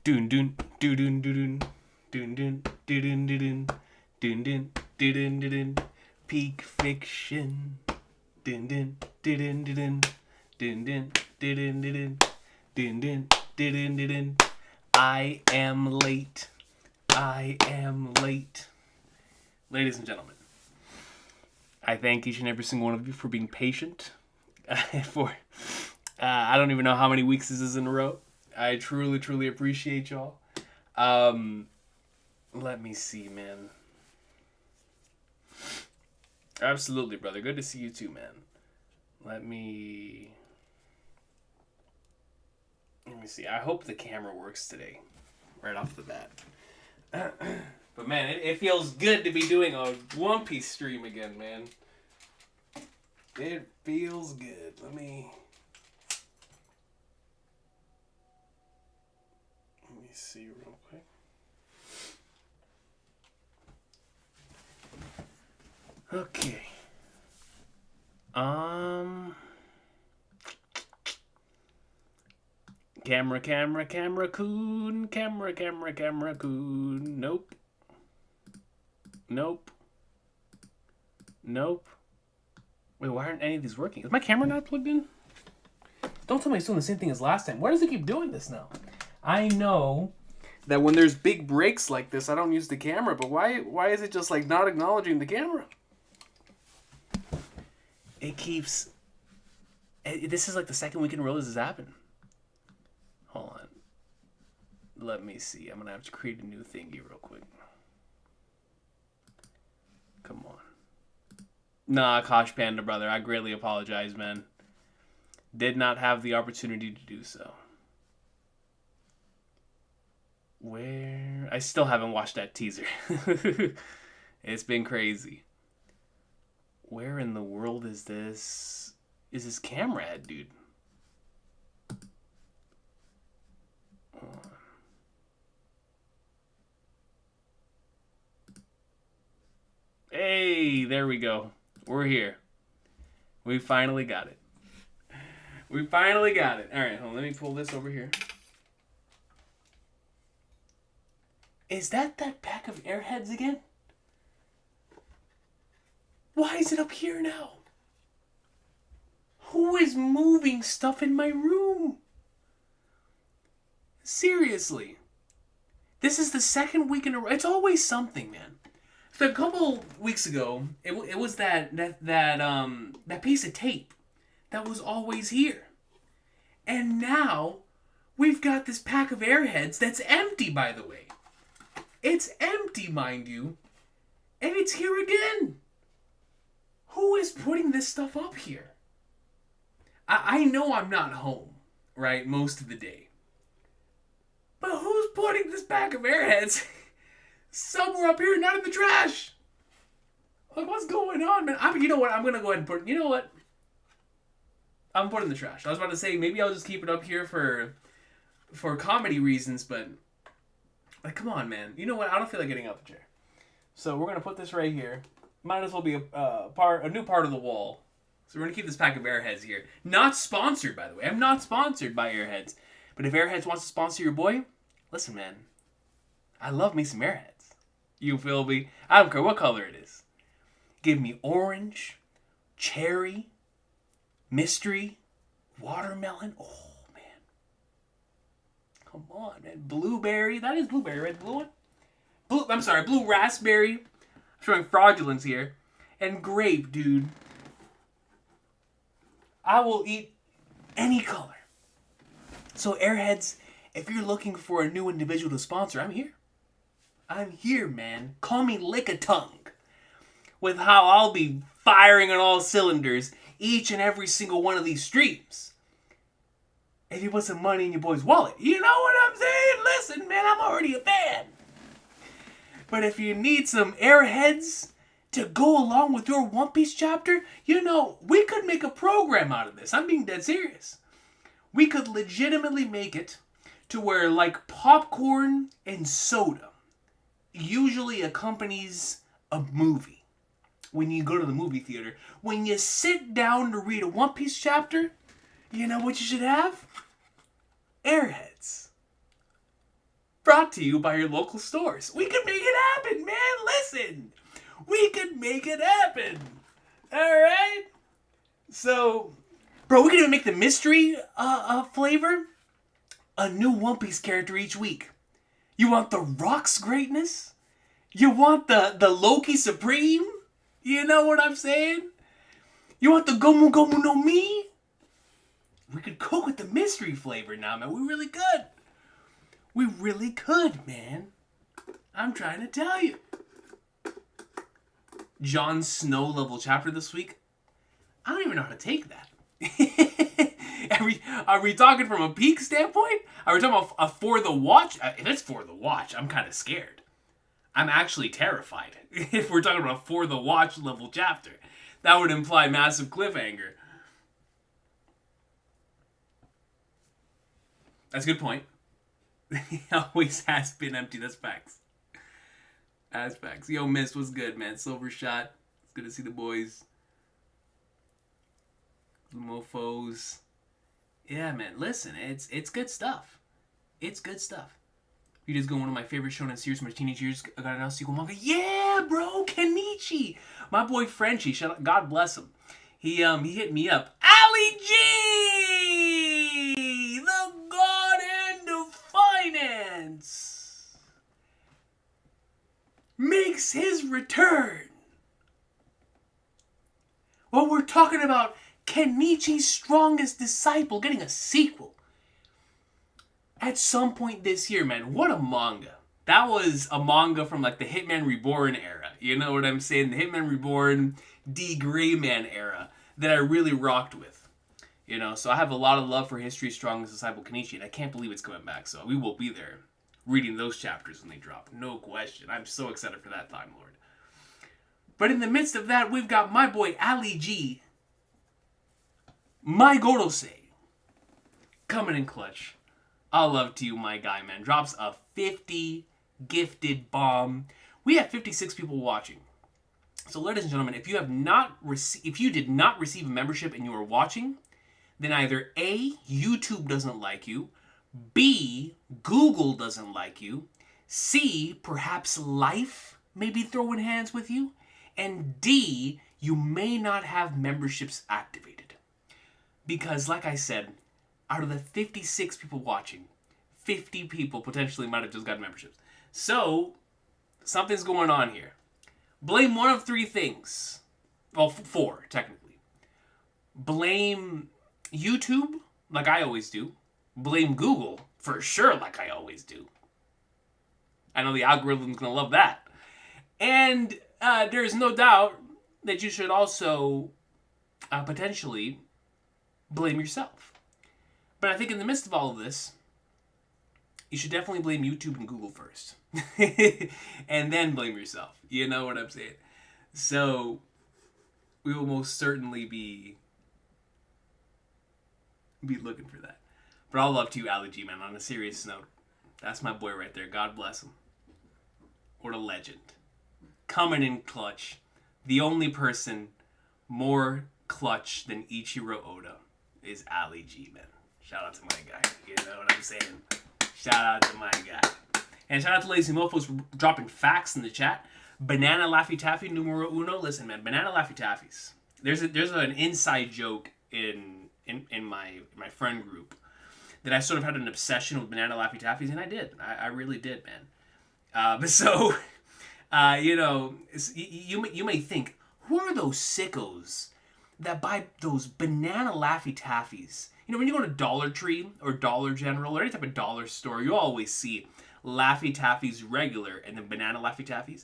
Dun dun dun dun dun dun dun dun dun dun dun dun dun dun. Peak fiction. Dun dun dun dun dun dun dun dun dun dun dun dun. I am late. I am late. Ladies and gentlemen, I thank each and every single one of you for being patient. I don't even know how many weeks this is in a row. I truly, truly appreciate y'all. Let me see, man. Absolutely, brother. Good to see you too, man. Let me see. I hope the camera works today, right off the bat. But man, it feels good to be doing a One Piece stream again, man. It feels good. Let me see real quick. Okay. Camera coon. Nope. Wait, why aren't any of these working? Is my camera not plugged in? Don't tell me it's doing the same thing as last time. Why does it keep doing this now? I know that when there's big breaks like this, I don't use the camera, but why is it just like not acknowledging the camera? It keeps... This is like the second week in a row this has happened. Hold on. Let me see. I'm going to have to create a new thingy real quick. Come on. Nah, Kosh Panda, brother. I greatly apologize, man. Did not have the opportunity to do so. Where? I still haven't watched that teaser. It's been crazy. Where in the world is this? Is this camera at, dude? Hey, there we go. We're here. We finally got it. We finally got it. All right, hold on. Let me pull this over here. Is that pack of airheads again? Why is it up here now? Who is moving stuff in my room? Seriously. This is the second week in a row. It's always something, man. So a couple weeks ago, it was that piece of tape that was always here. And now we've got this pack of airheads that's empty, by the way. It's empty, mind you. And it's here again. Who is putting this stuff up here? I know I'm not home, right, most of the day. But who's putting this pack of airheads somewhere up here, not in the trash? Like, what's going on, man? You know what? I'm going to go ahead and put... You know what? I'm putting it in the trash. I was about to say, maybe I'll just keep it up here for comedy reasons, but... Like, come on, man. You know what? I don't feel like getting out the chair. So we're going to put this right here. Might as well be a new part of the wall. So we're going to keep this pack of Airheads here. Not sponsored, by the way. I'm not sponsored by Airheads. But if Airheads wants to sponsor your boy, listen, man. I love me some Airheads. You feel me? I don't care what color it is. Give me orange, cherry, mystery, watermelon. Oh, man. Come on, man. Blueberry. That is blueberry, right? The blue one? Blue raspberry. I'm showing fraudulence here. And grape, dude. I will eat any color. So, Airheads, if you're looking for a new individual to sponsor, I'm here. I'm here, man. Call me Lick-a-Tongue. With how I'll be firing on all cylinders each and every single one of these streams. If you put some money in your boy's wallet. You know what I'm saying? Listen, man, I'm already a fan. But if you need some Airheads to go along with your One Piece chapter, you know, we could make a program out of this. I'm being dead serious. We could legitimately make it to where, like, popcorn and soda usually accompanies a movie. When you go to the movie theater, when you sit down to read a One Piece chapter, you know what you should have? Airheads. Brought to you by your local stores. We can make it happen, man. Listen. We can make it happen. Alright? So, bro, we can even make the mystery flavor a new One Piece character each week. You want the Rock's greatness? You want the Loki Supreme? You know what I'm saying? You want the Gomu Gomu no Mi? We could cook with the mystery flavor now, man. We really could. We really could, man. I'm trying to tell you. Jon Snow level chapter this week. I don't even know how to take that. Are we talking from a peak standpoint? Are we talking about a for the watch? If it's for the watch, I'm kind of scared. I'm actually terrified. If we're talking about a for the watch level chapter, that would imply massive cliffhanger. That's a good point. He always has been empty. That's facts. That's facts. Yo, Mist, what's good, man? Silver shot. It's good to see the boys. The mofos. Yeah, man. Listen, it's good stuff. It's good stuff. You just go one of my favorite shonen series from my teenage years. I got an sequel manga. Yeah, bro, Kenichi. My boy Frenchie. God bless him. He hit me up. Ali G, the god hand of finance, makes his return. Well, we're talking about Kenichi's strongest disciple getting a sequel at some point this year, man. What a manga. That was a manga from like the Hitman Reborn era. You know what I'm saying? The Hitman Reborn, D. Greyman era that I really rocked with. You know, so I have a lot of love for History's strongest disciple, Kenichi, and I can't believe it's coming back. So we will be there reading those chapters when they drop. No question. I'm so excited for that Time Lord. But in the midst of that, we've got my boy Ali G, my Gorosei, coming in clutch. All love to you, my guy, man. Drops a 50 gifted bomb. We have 56 people watching. So, ladies and gentlemen, if you did not receive a membership and you are watching, then either A, YouTube doesn't like you, B, Google doesn't like you, C, perhaps life may be throwing hands with you, and D, you may not have memberships activated. Because, like I said, out of the 56 people watching, 50 people potentially might have just got memberships. So, something's going on here. Blame one of three things. Well, four, technically. Blame YouTube, like I always do. Blame Google, for sure, like I always do. I know the algorithm's going to love that. And there's no doubt that you should also potentially blame yourself. But I think in the midst of all of this, you should definitely blame YouTube and Google first. And then blame yourself. You know what I'm saying? So, we will most certainly be looking for that. But all love to you, Ali G, man. On a serious note, that's my boy right there. God bless him. What a legend. Coming in clutch. The only person more clutch than Ichiro Oda is Ali G, man. Shout out to my guy. You know what I'm saying? Shout out to my guy. And shout out to Lazy Mofos for dropping facts in the chat. Banana Laffy Taffy numero uno. Listen, man, Banana Laffy Taffies. There's an inside joke in my friend group that I sort of had an obsession with Banana Laffy Taffies, and I did. I really did, man. You know, you may think, who are those sickos that buy those Banana Laffy Taffies? You know, when you go to Dollar Tree or Dollar General or any type of dollar store, you always see Laffy Taffies regular and then Banana Laffy Taffies.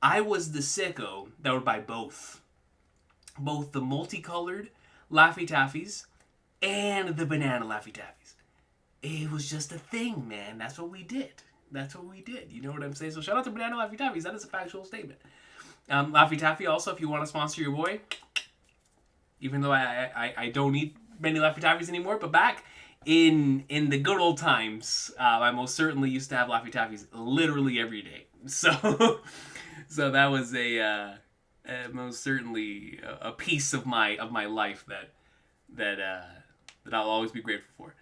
I was the sicko that would buy both. Both the multicolored Laffy Taffies and the Banana Laffy Taffies. It was just a thing, man. That's what we did. That's what we did. You know what I'm saying? So shout out to Banana Laffy Taffies. That is a factual statement. Laffy Taffy also, if you want to sponsor your boy, even though I don't eat many Laffy Taffies anymore, but back in the good old times, I most certainly used to have Laffy Taffies literally every day. So that was a most certainly a piece of my life that I'll always be grateful for.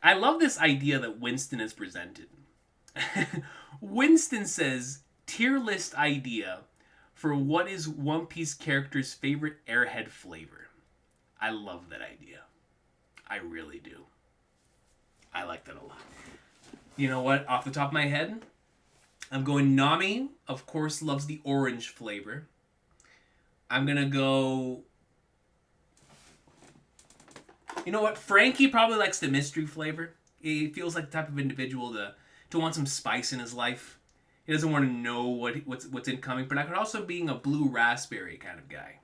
I love this idea that Winston has presented, Winston says, tier list idea for what is One Piece character's favorite airhead flavor. I love that idea. I really do. I like that a lot. You know what? Off the top of my head, I'm going Nami. Of course, loves the orange flavor. I'm going to go... You know what? Frankie probably likes the mystery flavor. He feels like the type of individual to want some spice in his life. He doesn't want to know what's incoming. But I could also being a blue raspberry kind of guy.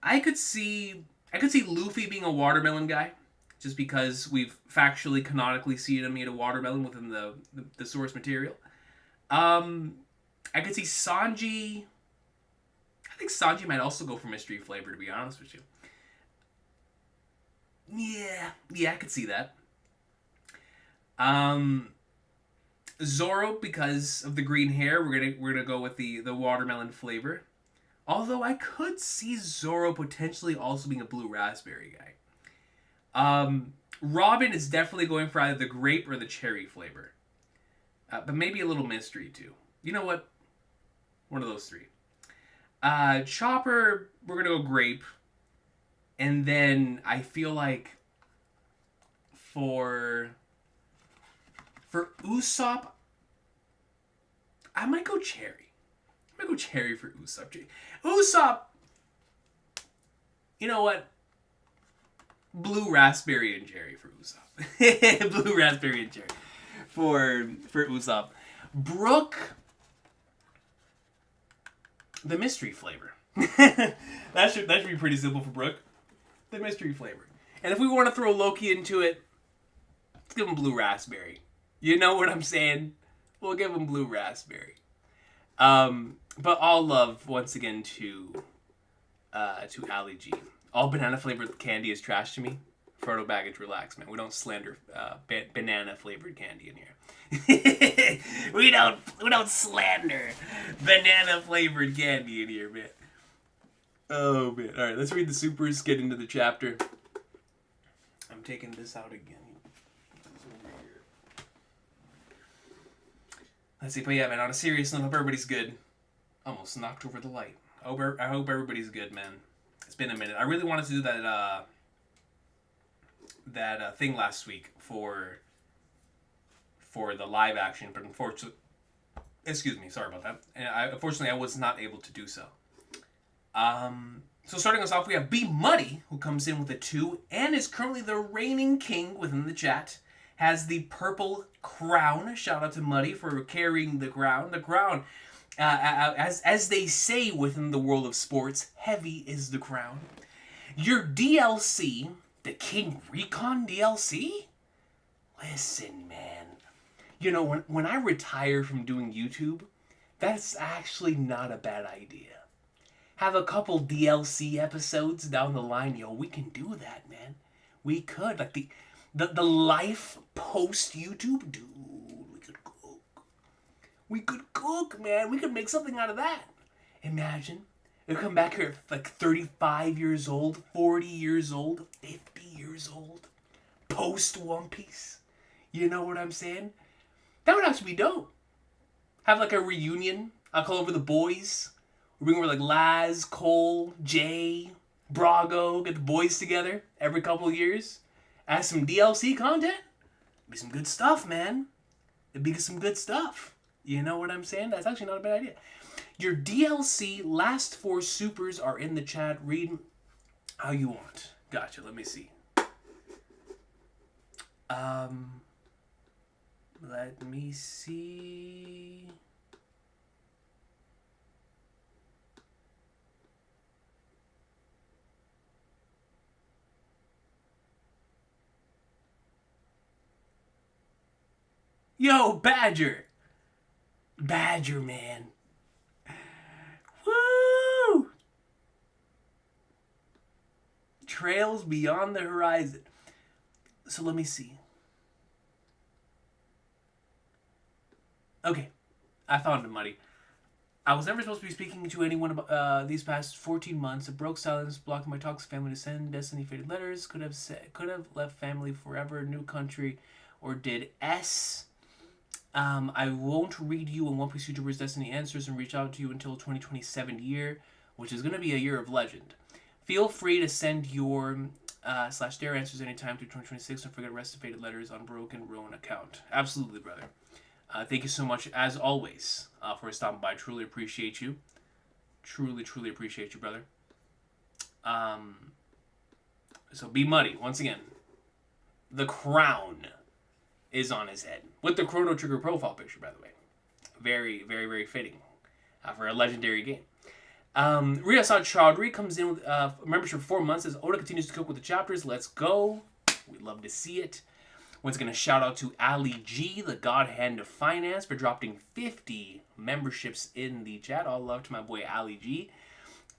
I could see Luffy being a watermelon guy, just because we've factually, canonically seen him eat a watermelon within the source material. I could see Sanji. I think Sanji might also go for mystery flavor, to be honest with you. Yeah, I could see that. Zoro, because of the green hair, we're gonna go with the watermelon flavor. Although I could see Zoro potentially also being a blue raspberry guy. Robin is definitely going for either the grape or the cherry flavor. But maybe a little mystery too. You know what? One of those three. Chopper, we're going to go grape. And then I feel like for Usopp, I might go cherry. I might go cherry for Usopp. Usopp, you know what? Blue raspberry and cherry for Usopp. Blue raspberry and cherry for Usopp. Brook, the mystery flavor. that should be pretty simple for Brook. The mystery flavor. And if we want to throw Loki into it, let's give him blue raspberry. You know what I'm saying? We'll give him blue raspberry. But all love once again to Ali G. All banana flavored candy is trash to me. Frodo Baggage, relax, man. We don't slander banana flavored candy in here. we don't slander banana flavored candy in here, man. Oh man! All right, let's read the supers. Get into the chapter. I'm taking this out again. Let's see, but yeah, man. On a serious note, hope everybody's good. Almost knocked over the light. I hope everybody's good, man. It's been a minute. I really wanted to do that thing last week for the live action, but unfortunately, sorry about that. And unfortunately, I was not able to do so. So starting us off, we have B Muddy, who comes in with a 2 and is currently the reigning king within the chat. Has the purple crown. Shout out to Muddy for carrying the crown. The crown, as they say within the world of sports, heavy is the crown. Your DLC, the King Recon DLC? Listen, man. You know, when I retire from doing YouTube, that's actually not a bad idea. Have a couple DLC episodes down the line, yo. We can do that, man. We could. Like the life post YouTube, dude. We could cook. We could cook, man. We could make something out of that. Imagine. We come back here at like 35 years old, 40 years old, 50 years old. Post One Piece. You know what I'm saying? That would actually be dope. Have like a reunion. I'll call over the boys. We bring over like Laz, Cole, Jay, Brago, get the boys together every couple of years. Add some DLC content. It'd be some good stuff, man. It'd be some good stuff. You know what I'm saying? That's actually not a bad idea. Your DLC last 4 supers are in the chat. Read how you want. Gotcha. Let me see. Let me see. Yo, Badger. Badger, man. Woo! Trails beyond the horizon. So let me see. Okay. I found him, Muddy. I was never supposed to be speaking to anyone about these past 14 months. It broke silence, blocking my talks with family to send destiny faded letters. Could have left family forever, new country, or did S. I won't read you on One Piece YouTubers Destiny Answers and reach out to you until 2027 year, which is going to be a year of legend. Feel free to send your / their answers anytime through 2026. Don't forget rest of faded letters on Broken Ruin account. Absolutely, brother. Thank you so much, as always, for stopping by. Truly appreciate you. Truly, truly appreciate you, brother. So be muddy. Once again, the crown is on his head. With the Chrono Trigger profile picture, by the way. Very, very, very fitting for a legendary game. Riyasad Chaudhry comes in with membership for 4 months. Says Oda continues to cook with the chapters. Let's go. We'd love to see it. Once again, a shout out to Ali G, the God Hand of Finance, for dropping 50 memberships in the chat. All love to my boy Ali G.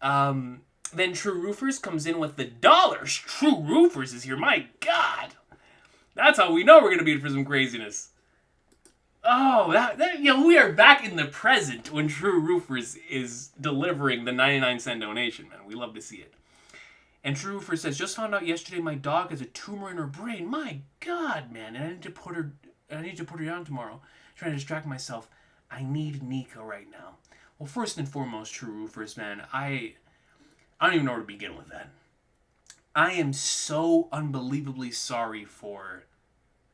Then True Roofers comes in with the dollars. True Roofers is here. My God. That's how we know we're going to be in for some craziness. Oh, we are back in the present when True Roofers is delivering the 99-cent donation, man. We love to see it. And True Roofer says, just found out yesterday my dog has a tumor in her brain. My God, man. And I need to put her down tomorrow. Trying to distract myself. I need Nika right now. Well, first and foremost, True Roofers, man, I don't even know where to begin with that. I am so unbelievably sorry for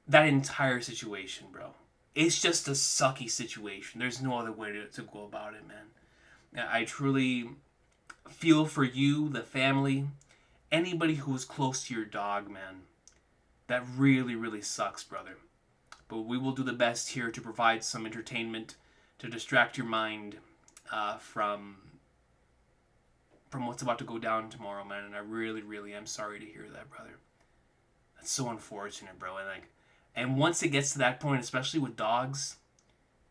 that entire situation, bro. It's just a sucky situation. There's no other way to go about it, man. I truly feel for you, the family, anybody who is close to your dog, man. That really, really sucks, brother. But we will do the best here to provide some entertainment to distract your mind from what's about to go down tomorrow, man. And I really, really am sorry to hear that, brother. That's so unfortunate, bro. And once it gets to that point, especially with dogs,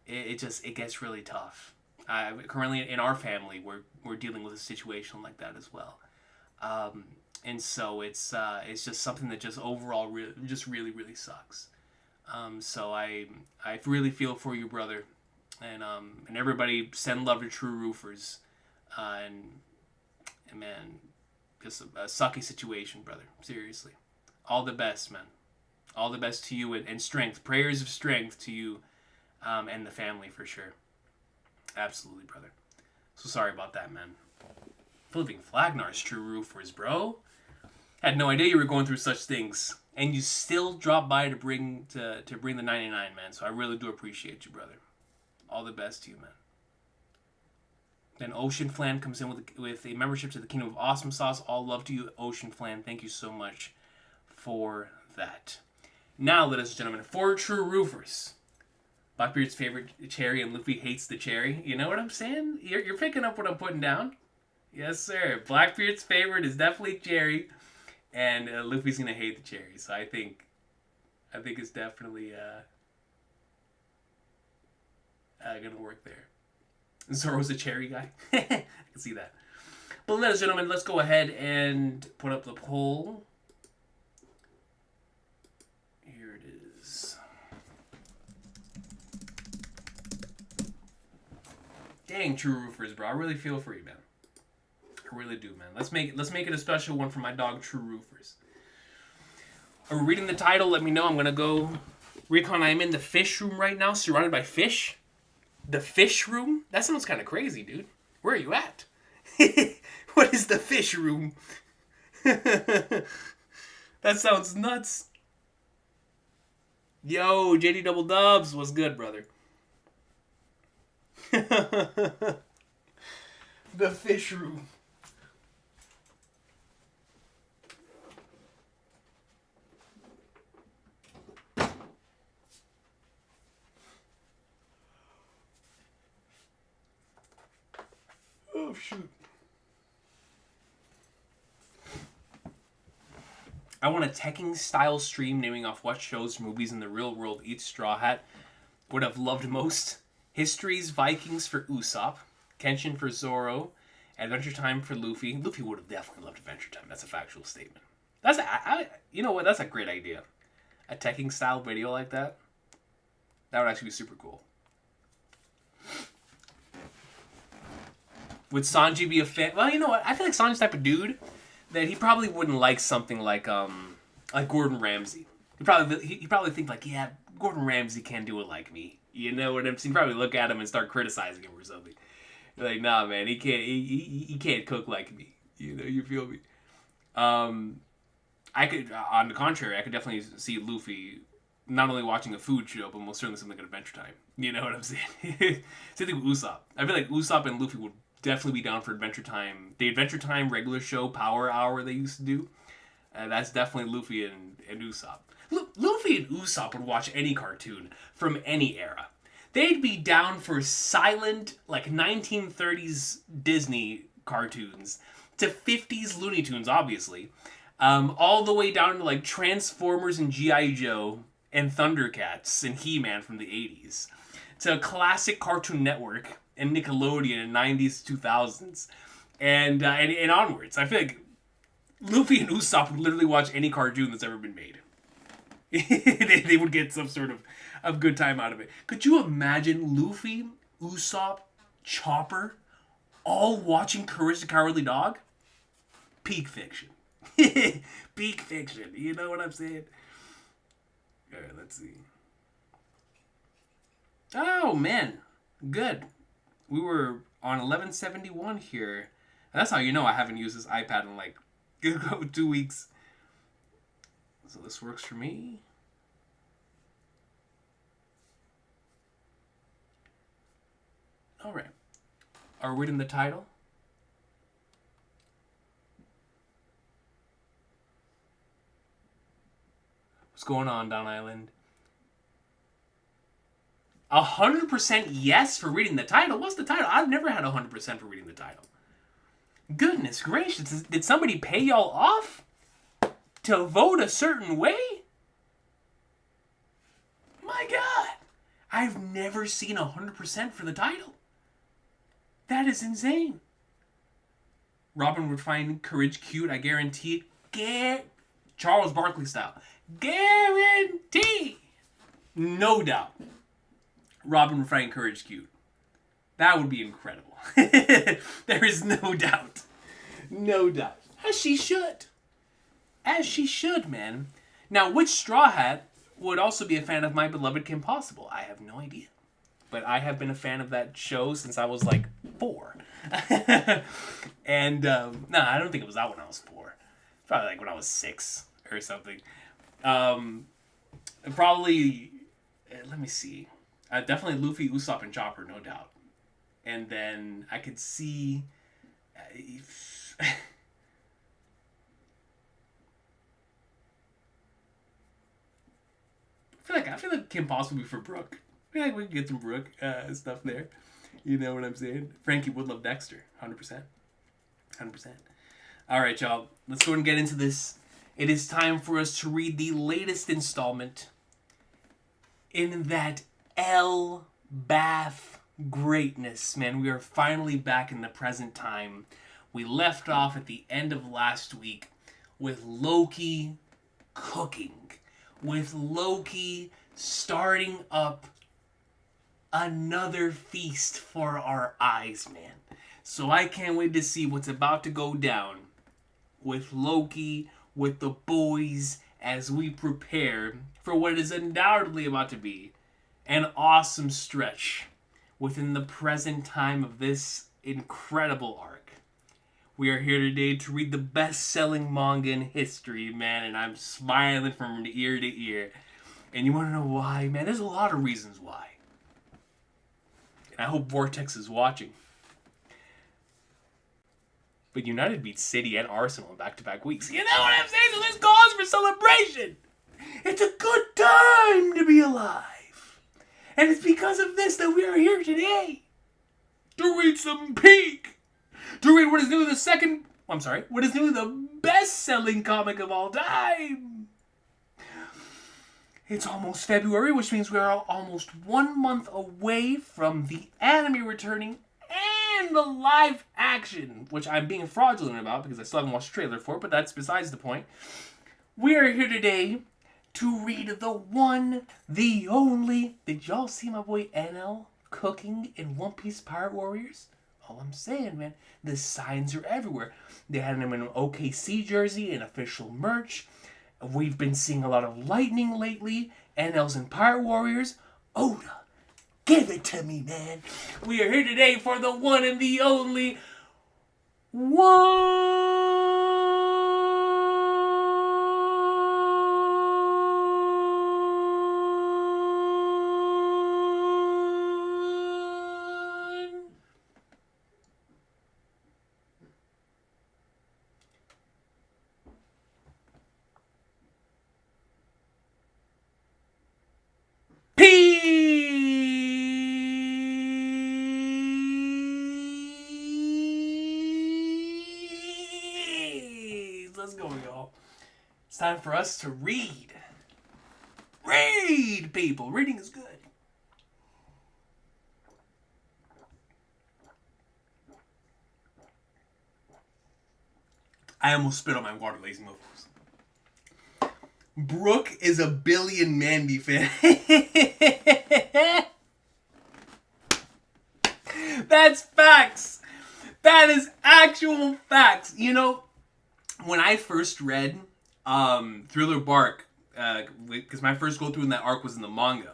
it gets really tough. Currently in our family, we're dealing with a situation like that as well, and so it's just something that just overall really really sucks. So I really feel for you, brother, and everybody send love to True Roofers, and man, just a sucky situation, brother. Seriously, all the best, man. All the best to you and strength. Prayers of strength to you and the family for sure. Absolutely, brother. So sorry about that, man. Flipping Flagnar's True Roofers, bro. Had no idea you were going through such things. And you still dropped by to bring the 99, man. So I really do appreciate you, brother. All the best to you, man. Then Ocean Flan comes in with a membership to the Kingdom of Awesome Sauce. All love to you, Ocean Flan. Thank you so much for that. Now, ladies and gentlemen, for True Roofers, Blackbeard's favorite cherry and Luffy hates the cherry. You know what I'm saying? You're picking up what I'm putting down. Yes, sir. Blackbeard's favorite is definitely cherry, and Luffy's gonna hate the cherry. So I think it's definitely gonna work there. Zoro's a cherry guy. I can see that. But ladies and gentlemen, let's go ahead and put up the poll. Dang, True Roofers, bro. I really feel for you, man. I really do, man. Let's make it a special one for my dog, True Roofers. Are we reading the title? Let me know. I'm gonna go. Recon, I'm in the fish room right now, surrounded by fish. The fish room? That sounds kind of crazy, dude. Where are you at? What is the fish room? That sounds nuts. Yo, JD Double Dubs, what's good, brother? The fish room. Oh, shoot. I want a Tekking style stream naming off what shows, movies in the real world each Straw Hat would have loved most. Histories, Vikings for Usopp, Kenshin for Zoro, Adventure Time for Luffy. Luffy would have definitely loved Adventure Time. That's a factual statement. You know what? That's a great idea. A Tekking style video like that. That would actually be super cool. Would Sanji be a fan? Well, you know what? I feel like Sanji's the type of dude that he probably wouldn't like something like Gordon Ramsay. He probably think like, yeah, Gordon Ramsay can't do it like me. You know what I'm saying? You probably look at him and start criticizing him or something. You're like, nah, man, he can't. He can't cook like me. You know, you feel me? I could, on the contrary, I could definitely see Luffy not only watching a food show, but most certainly something like Adventure Time. You know what I'm saying? Same thing with Usopp. I feel like Usopp and Luffy would definitely be down for Adventure Time. The Adventure Time regular show, Power Hour they used to do, that's definitely Luffy and Usopp. Luffy and Usopp would watch any cartoon from any era. They'd be down for silent, like 1930s Disney cartoons to 50s Looney Tunes, obviously. All the way down to like Transformers and G.I. Joe and Thundercats and He-Man from the 80s. To classic Cartoon Network and Nickelodeon in 90s, 2000s. And onwards. I feel like Luffy and Usopp would literally watch any cartoon that's ever been made. they would get some sort of good time out of it. Could you imagine Luffy, Usopp, Chopper all watching Courage the Cowardly Dog? Peak fiction. Peak fiction. You know what I'm saying? Alright, let's see. Oh, man. Good. We were on 1171 here. That's how you know I haven't used this iPad in like 2 weeks. So this works for me. Alright. Are we reading the title? What's going on, Don Island? 100% yes for reading the title? What's the title? I've never had 100% for reading the title. Goodness gracious. Did somebody pay y'all off to vote a certain way? My God. I've never seen 100% for the title. That is insane. Robin would find Courage cute, I guarantee it. Charles Barkley style. Guarantee. No doubt. Robin would find Courage cute. That would be incredible. There is no doubt. No doubt. As she should. As she should, man. Now, which Straw Hat would also be a fan of my beloved Kim Possible? I have no idea. But I have been a fan of that show since I was like 4. And, I don't think it was out when I was 4. Probably like when I was 6 or something. Probably, let me see. Definitely Luffy, Usopp, and Chopper, no doubt. And then I could see... I feel like Kim Possible would be for Brooke. I feel like we can get some Brooke stuff there. You know what I'm saying? Frankie would love Dexter. 100%. 100%. Alright, y'all. Let's go and get into this. It is time for us to read the latest installment in that Elbaf greatness. Man, we are finally back in the present time. We left off at the end of last week with Loki cooking. With Loki starting up another feast for our eyes, man. So I can't wait to see what's about to go down with Loki, with the boys, as we prepare for what is undoubtedly about to be an awesome stretch within the present time of this incredible arc. We are here today to read the best-selling manga in history, man, and I'm smiling from ear to ear. And you want to know why, man? There's a lot of reasons why. And I hope Vortex is watching. But United beat City and Arsenal in back-to-back weeks. You know what I'm saying? So there's cause for celebration. It's a good time to be alive. And it's because of this that we are here today. To read some peak. To read what is nearly what is nearly the best-selling comic of all time. It's almost February, which means we are almost 1 month away from the anime returning and the live action, which I'm being fraudulent about because I still haven't watched the trailer for it, but that's besides the point. We are here today to read the one, the only... Did y'all see my boy NL cooking in One Piece Pirate Warriors? All I'm saying, man, the signs are everywhere. They had him in an OKC jersey and official merch. We've been seeing a lot of lightning lately. NL's in Pirate Warriors. Oda, Give it to me, man. We are here today for the one and the only Let's go, y'all. It's time for us to read. Read, people. Reading is good. I almost spit on my water, lazy mofos. Brooke is a billion Mandy fan. That's facts. That is actual facts. You know, when I first read Thriller Bark, because my first go through in that arc was in the manga,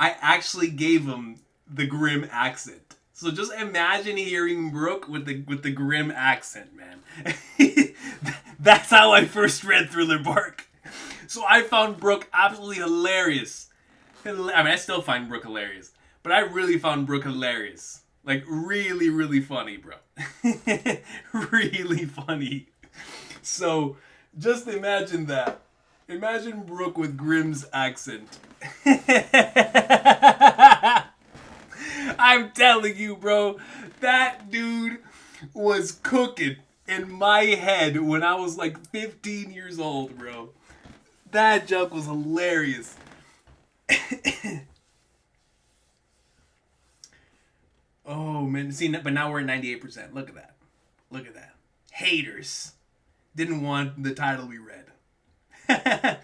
I actually gave him the grim accent. So just imagine hearing Brooke with the grim accent, man. That's how I first read Thriller Bark. So I found Brooke absolutely hilarious. I mean, I still find Brooke hilarious, but I really found Brooke hilarious. Like, really, really funny, bro. Really funny. So, just imagine that. Imagine Brooke with Grimm's accent. I'm telling you, bro, that dude was cooking in my head when I was like 15 years old, bro. That joke was hilarious. Oh, man. See, but now we're at 98%. Look at that. Look at that. Haters. Didn't want the title we read.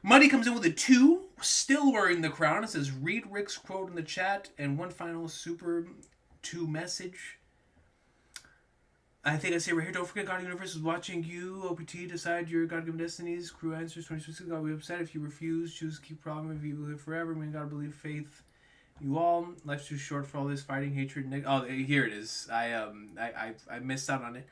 Muddy comes in with a 2. Still wearing the crown. It says, read Rick's quote in the chat. And one final Super 2 message. I think I say right here, don't forget God Universe is watching you. OPT, decide your God-given destinies. Crew answers 26. God will be upset if you refuse. Choose to keep problem if you live forever. May God believe faith. You all, life's too short for all this fighting, hatred, oh, here it is. I missed out on it.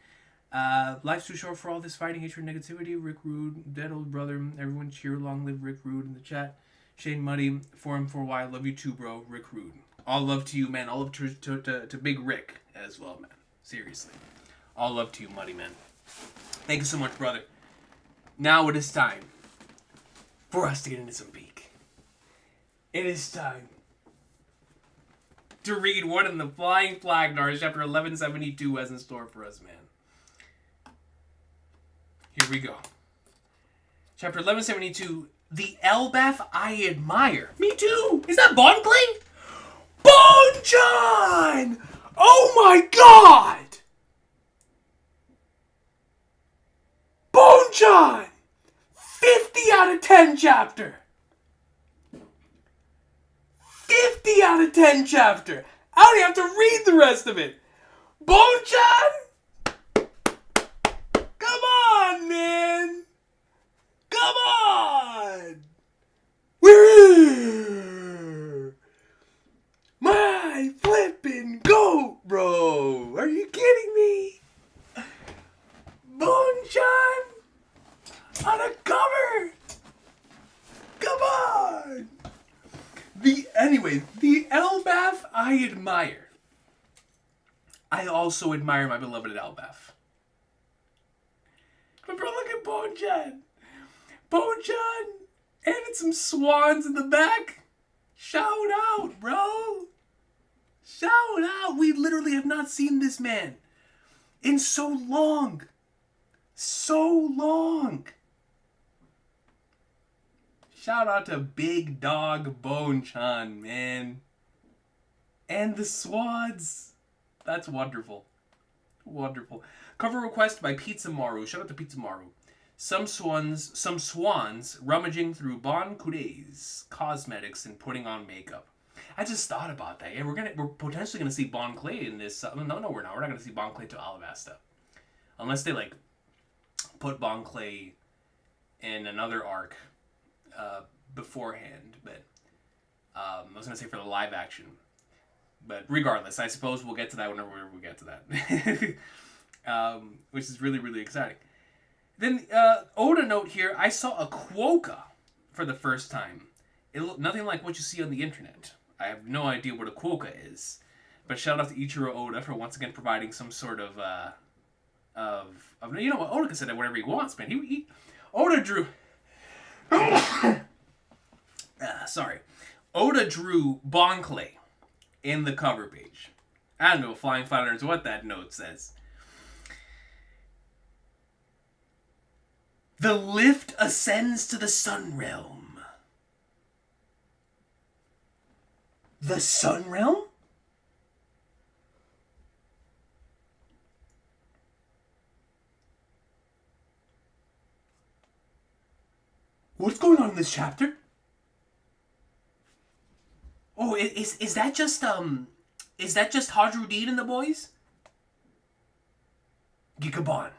Life's too short for all this fighting, hatred, negativity. Rick Rude, dead old brother. Everyone cheer, long live Rick Rude in the chat. Shane Muddy, forum for why. Love you too, bro. Rick Rude. All love to you, man. All love to Big Rick as well, man. Seriously. All love to you, Muddy, man. Thank you so much, brother. Now it is time for us to get into some peak. It is time to read what in the Flying Flag Nars chapter 1172 has in store for us, man. Here we go. Chapter 1172, The Elbaf I Admire. Me too! Is that Bon Clay? Bon John! Oh my god! Bon John! 50 out of 10 chapter! 50 out of 10 chapter. I don't even have to read the rest of it. Bon John? Come on, man. Come on. We're here. My flippin' goat, bro. Are you kidding me? Bon John on a cover. Come on. The Elbaf I admire. I also admire my beloved Elbaf. But bro, look at Bon John. Bon John added some swans in the back. Shout out, bro. Shout out. We literally have not seen this man in so long. So long. Shout out to Big Dog Bon Chan, man. And the Swads. That's wonderful. Wonderful. Cover request by Pizza Maru. Shout out to Pizza Maru. Some swans rummaging through Bon Coude's cosmetics and putting on makeup. I just thought about that. Yeah, we're potentially gonna see Bon Clay in this. No, we're not. We're not gonna see Bon Clay to Alabasta, unless they like put Bon Clay in another arc beforehand. But I was going to say for the live action. But regardless, I suppose we'll get to that whenever we get to that. Which is really, really exciting. Then, Oda note here, I saw a quokka for the first time. It looked nothing like what you see on the internet. I have no idea what a quokka is. But shout out to Ichiro Oda for once again providing some sort of you know what, Oda can say that whatever he wants, man. Oda drew... sorry. Oda drew Bon Clay in the cover page. I don't know, Flying Fighters, what that note says. The lift ascends to the Sun Realm. The Sun Realm? What's going on in this chapter? Oh, is that just Hadrudin and the boys? Gikabon.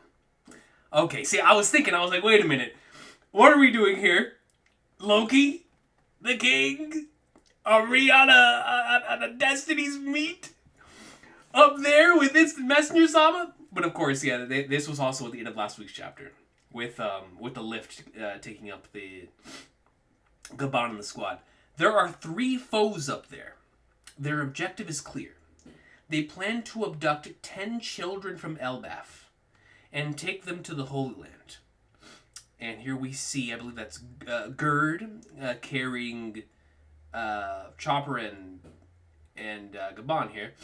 Okay, see, I was like, wait a minute. What are we doing here? Loki? The king? Are we on a Destiny's meet? Up there with Instant Messenger Sama? But of course, yeah, this was also at the end of last week's chapter. With the lift taking up the Gabon and the squad. There are 3 foes up there. Their objective is clear. They plan to abduct 10 children from Elbaf and take them to the Holy Land. And here we see, I believe that's Gerd carrying Chopper and Gabon here.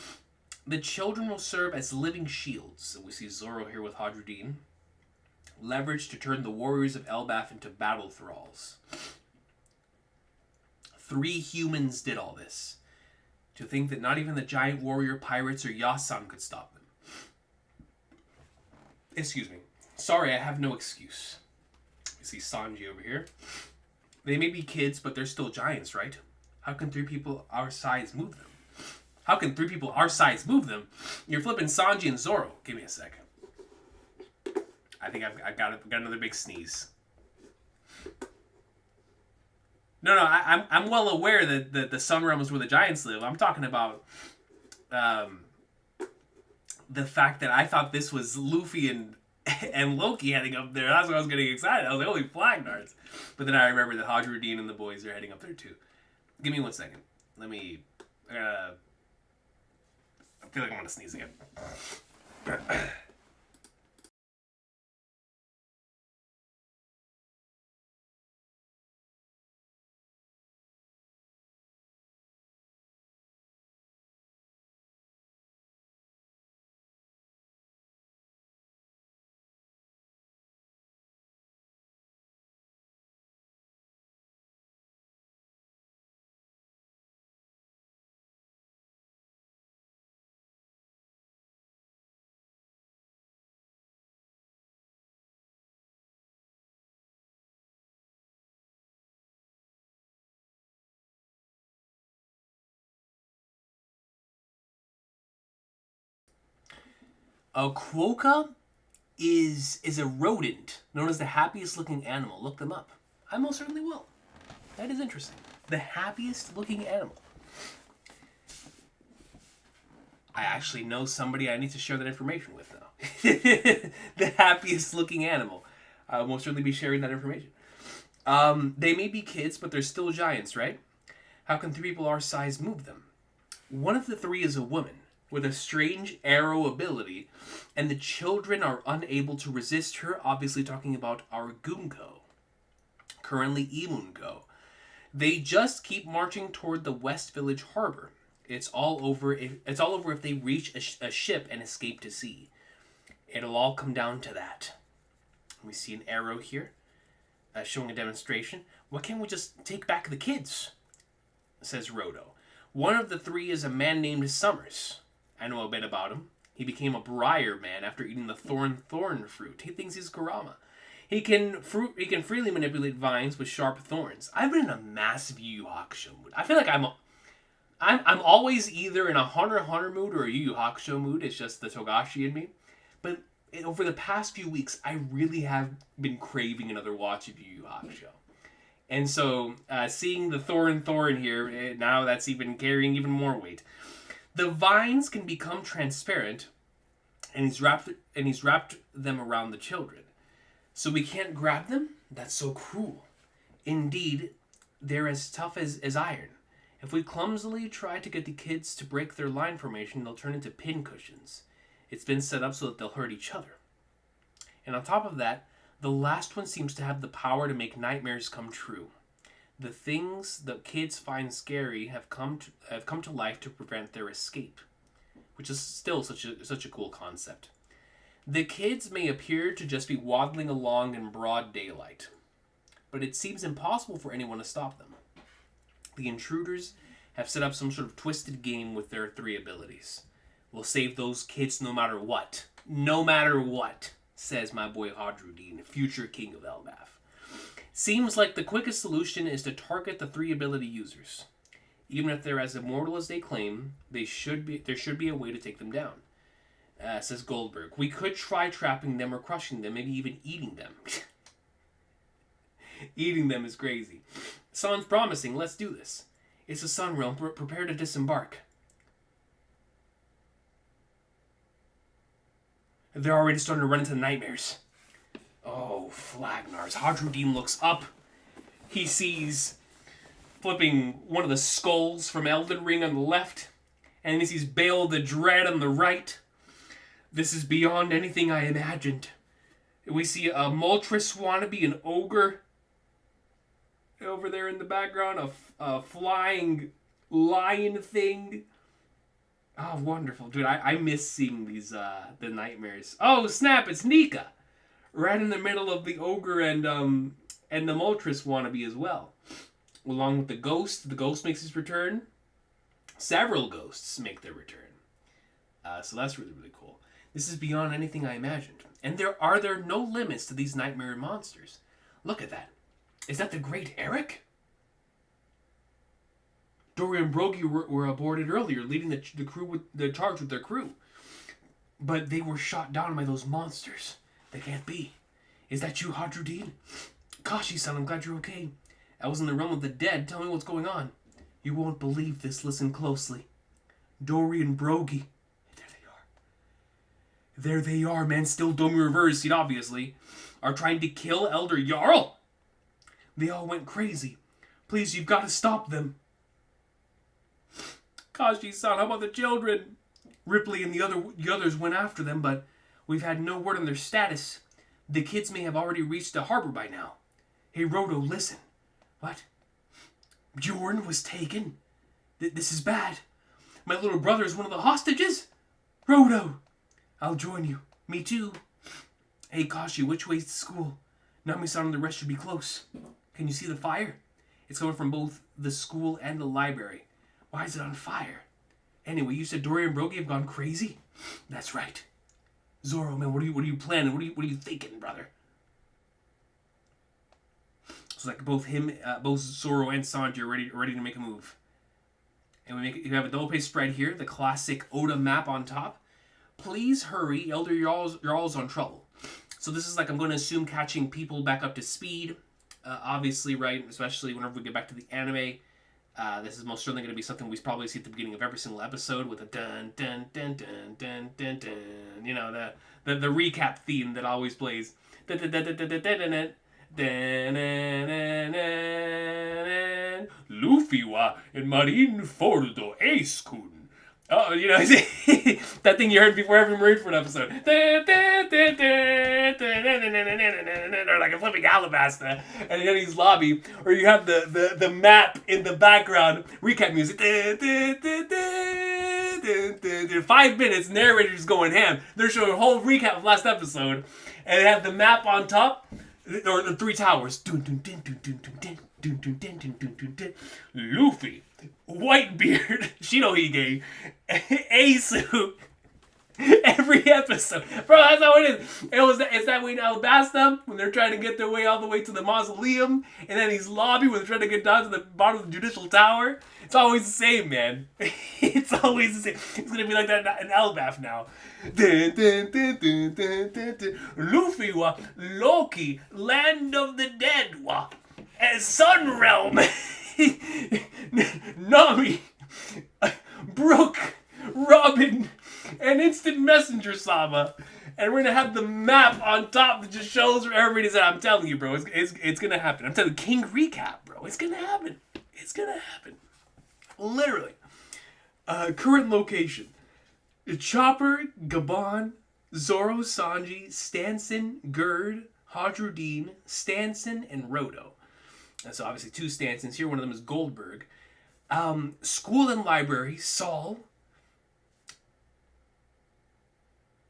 The children will serve as living shields. So we see Zoro here with Hadrudin. Leveraged to turn the warriors of Elbaf into battle thralls. 3 humans did all this. To think that not even the giant warrior pirates or Yasan could stop them. Excuse me. Sorry, I have no excuse. You see Sanji over here. They may be kids, but they're still giants, right? How can 3 people our size move them? How can 3 people our size move them? You're flipping Sanji and Zoro. Give me a second. I think I've got another big sneeze. No, I'm well aware that the Sun Realm is where the giants live. I'm talking about the fact that I thought this was Luffy and Loki heading up there. That's why I was getting excited. I was like, holy flag darts. But then I remember that Hadrudin and the boys are heading up there too. Give me 1 second. Let me... I feel like I'm going to sneeze again. A quokka is a rodent known as the happiest looking animal. Look them up. I most certainly will. That is interesting. The happiest looking animal. I actually know somebody I need to share that information with now. The happiest looking animal. I'll most certainly be sharing that information. They may be kids, but they're still giants, right? How can 3 people our size move them? One of the 3 is a woman with a strange arrow ability, and the children are unable to resist her, obviously talking about our Gunko, currently Imunko. They just keep marching toward the West Village Harbor. It's all over if they reach a ship and escape to sea. It'll all come down to that. We see an arrow here, showing a demonstration. Why can't we just take back the kids? Says Rodo. One of the 3 is a man named Summers. I know a bit about him. He became a briar man after eating the thorn fruit. He thinks he's Kurama. He can freely manipulate vines with sharp thorns. I've been in a massive Yu Yu Hakusho mood. I feel like I'm always either in a Hunter x Hunter mood or a Yu Yu Hakusho mood. It's just the Togashi in me. But over the past few weeks, I really have been craving another watch of Yu Yu Hakusho. And so, seeing the Thorin here, now that's even carrying even more weight. The vines can become transparent, and he's wrapped them around the children. So we can't grab them? That's so cruel. Indeed, they're as tough as iron. If we clumsily try to get the kids to break their line formation, they'll turn into pincushions. It's been set up so that they'll hurt each other. And on top of that, the last one seems to have the power to make nightmares come true. The things that kids find scary have come to life to prevent their escape, which is still such a cool concept. The kids may appear to just be waddling along in broad daylight, but it seems impossible for anyone to stop them. The intruders have set up some sort of twisted game with their 3 abilities. We'll save those kids no matter what. No matter what, says my boy Hadrudin, future king of Elbaf. Seems like the quickest solution is to target the 3 ability users. Even if they're as immortal as they claim, there should be a way to take them down. Says Goldberg. We could try trapping them or crushing them, maybe even eating them. Eating them is crazy. Sounds promising. Let's do this. It's a sun realm. Prepare to disembark. They're already starting to run into nightmares. Oh, Flagnars. Hadrudin looks up. He sees flipping one of the skulls from Elden Ring on the left, and he sees Bale the Dread on the right. This is beyond anything I imagined. We see a Moltres wannabe, an ogre over there in the background, a flying lion thing. Oh, wonderful. Dude, I miss seeing these, the nightmares. Oh, snap, it's Nika! Right in the middle of the ogre and the Moltres wannabe as well. Along with the ghost. The ghost makes his return. Several ghosts make their return. So that's really, really cool. This is beyond anything I imagined. And there are no limits to these nightmare monsters. Look at that. Is that the Great Eric? Dory and Brogy were aborted earlier, leading the crew with the charge with their crew. But they were shot down by those monsters. They can't be. Is that you, Hadrudin? Kashi-san, I'm glad you're okay. I was in the realm of the dead. Tell me what's going on. You won't believe this. Listen closely. Dory and Brogy. There they are, man. Still Domi Reverse Seed, obviously. Are trying to kill Elder Jarl. They all went crazy. Please, you've got to stop them. Kashi-san, how about the children? Ripley and the others went after them, but we've had no word on their status. The kids may have already reached the harbor by now. Hey, Roto, listen. What? Bjorn was taken? This is bad. My little brother is one of the hostages? Roto! I'll join you. Me too. Hey, Kashi, which way's to school? Nami-san and the rest should be close. Can you see the fire? It's coming from both the school and the library. Why is it on fire? Anyway, you said Dory and Brogy have gone crazy? That's right. Zoro, man, what are you planning? What are you thinking, brother? So like both Zoro and Sanji are ready to make a move. And you have a double page spread here, the classic Oda map on top. Please hurry, Elder Jarl's on trouble. So this is like, I'm going to assume, catching people back up to speed. Obviously, right, especially whenever we get back to the anime. This is most certainly going to be something we probably see at the beginning of every single episode with a dun dun dun dun dun dun dun. You know, the recap theme that always plays. Luffy wa in Marineford Ace-kun. Oh, you know, that thing you heard before every Marineford episode. Or like a flipping Alabasta. And then he's lobby. Or you have the map in the background. Recap music. 5 minutes, narrator's going ham. They're showing a whole recap of last episode. And they have the map on top. Or the 3 towers. Luffy, Whitebeard, Shinohige, Asu. Every episode. Bro, that's how it is. It's that way in Alabasta when they're trying to get their way all the way to the mausoleum. And then he's lobby when they're trying to get down to the bottom of the judicial tower. It's always the same, man. It's always the same. It's going to be like that in Elbaf now. Luffy wa Loki, land of the dead wa. As Sun Realm, Nami, Brooke, Robin, and Instant Messenger Sama. And we're going to have the map on top that just shows where everybody's at. I'm telling you, bro. It's going to happen. I'm telling you, King Recap, bro. It's going to happen. It's going to happen. Literally. Current location. Chopper, Gabon, Zoro, Sanji, Stanson, Gerd, Hadruddin, Stanson, and Roto. So obviously 2 Stansons here. One of them is Goldberg. School and library, Saul.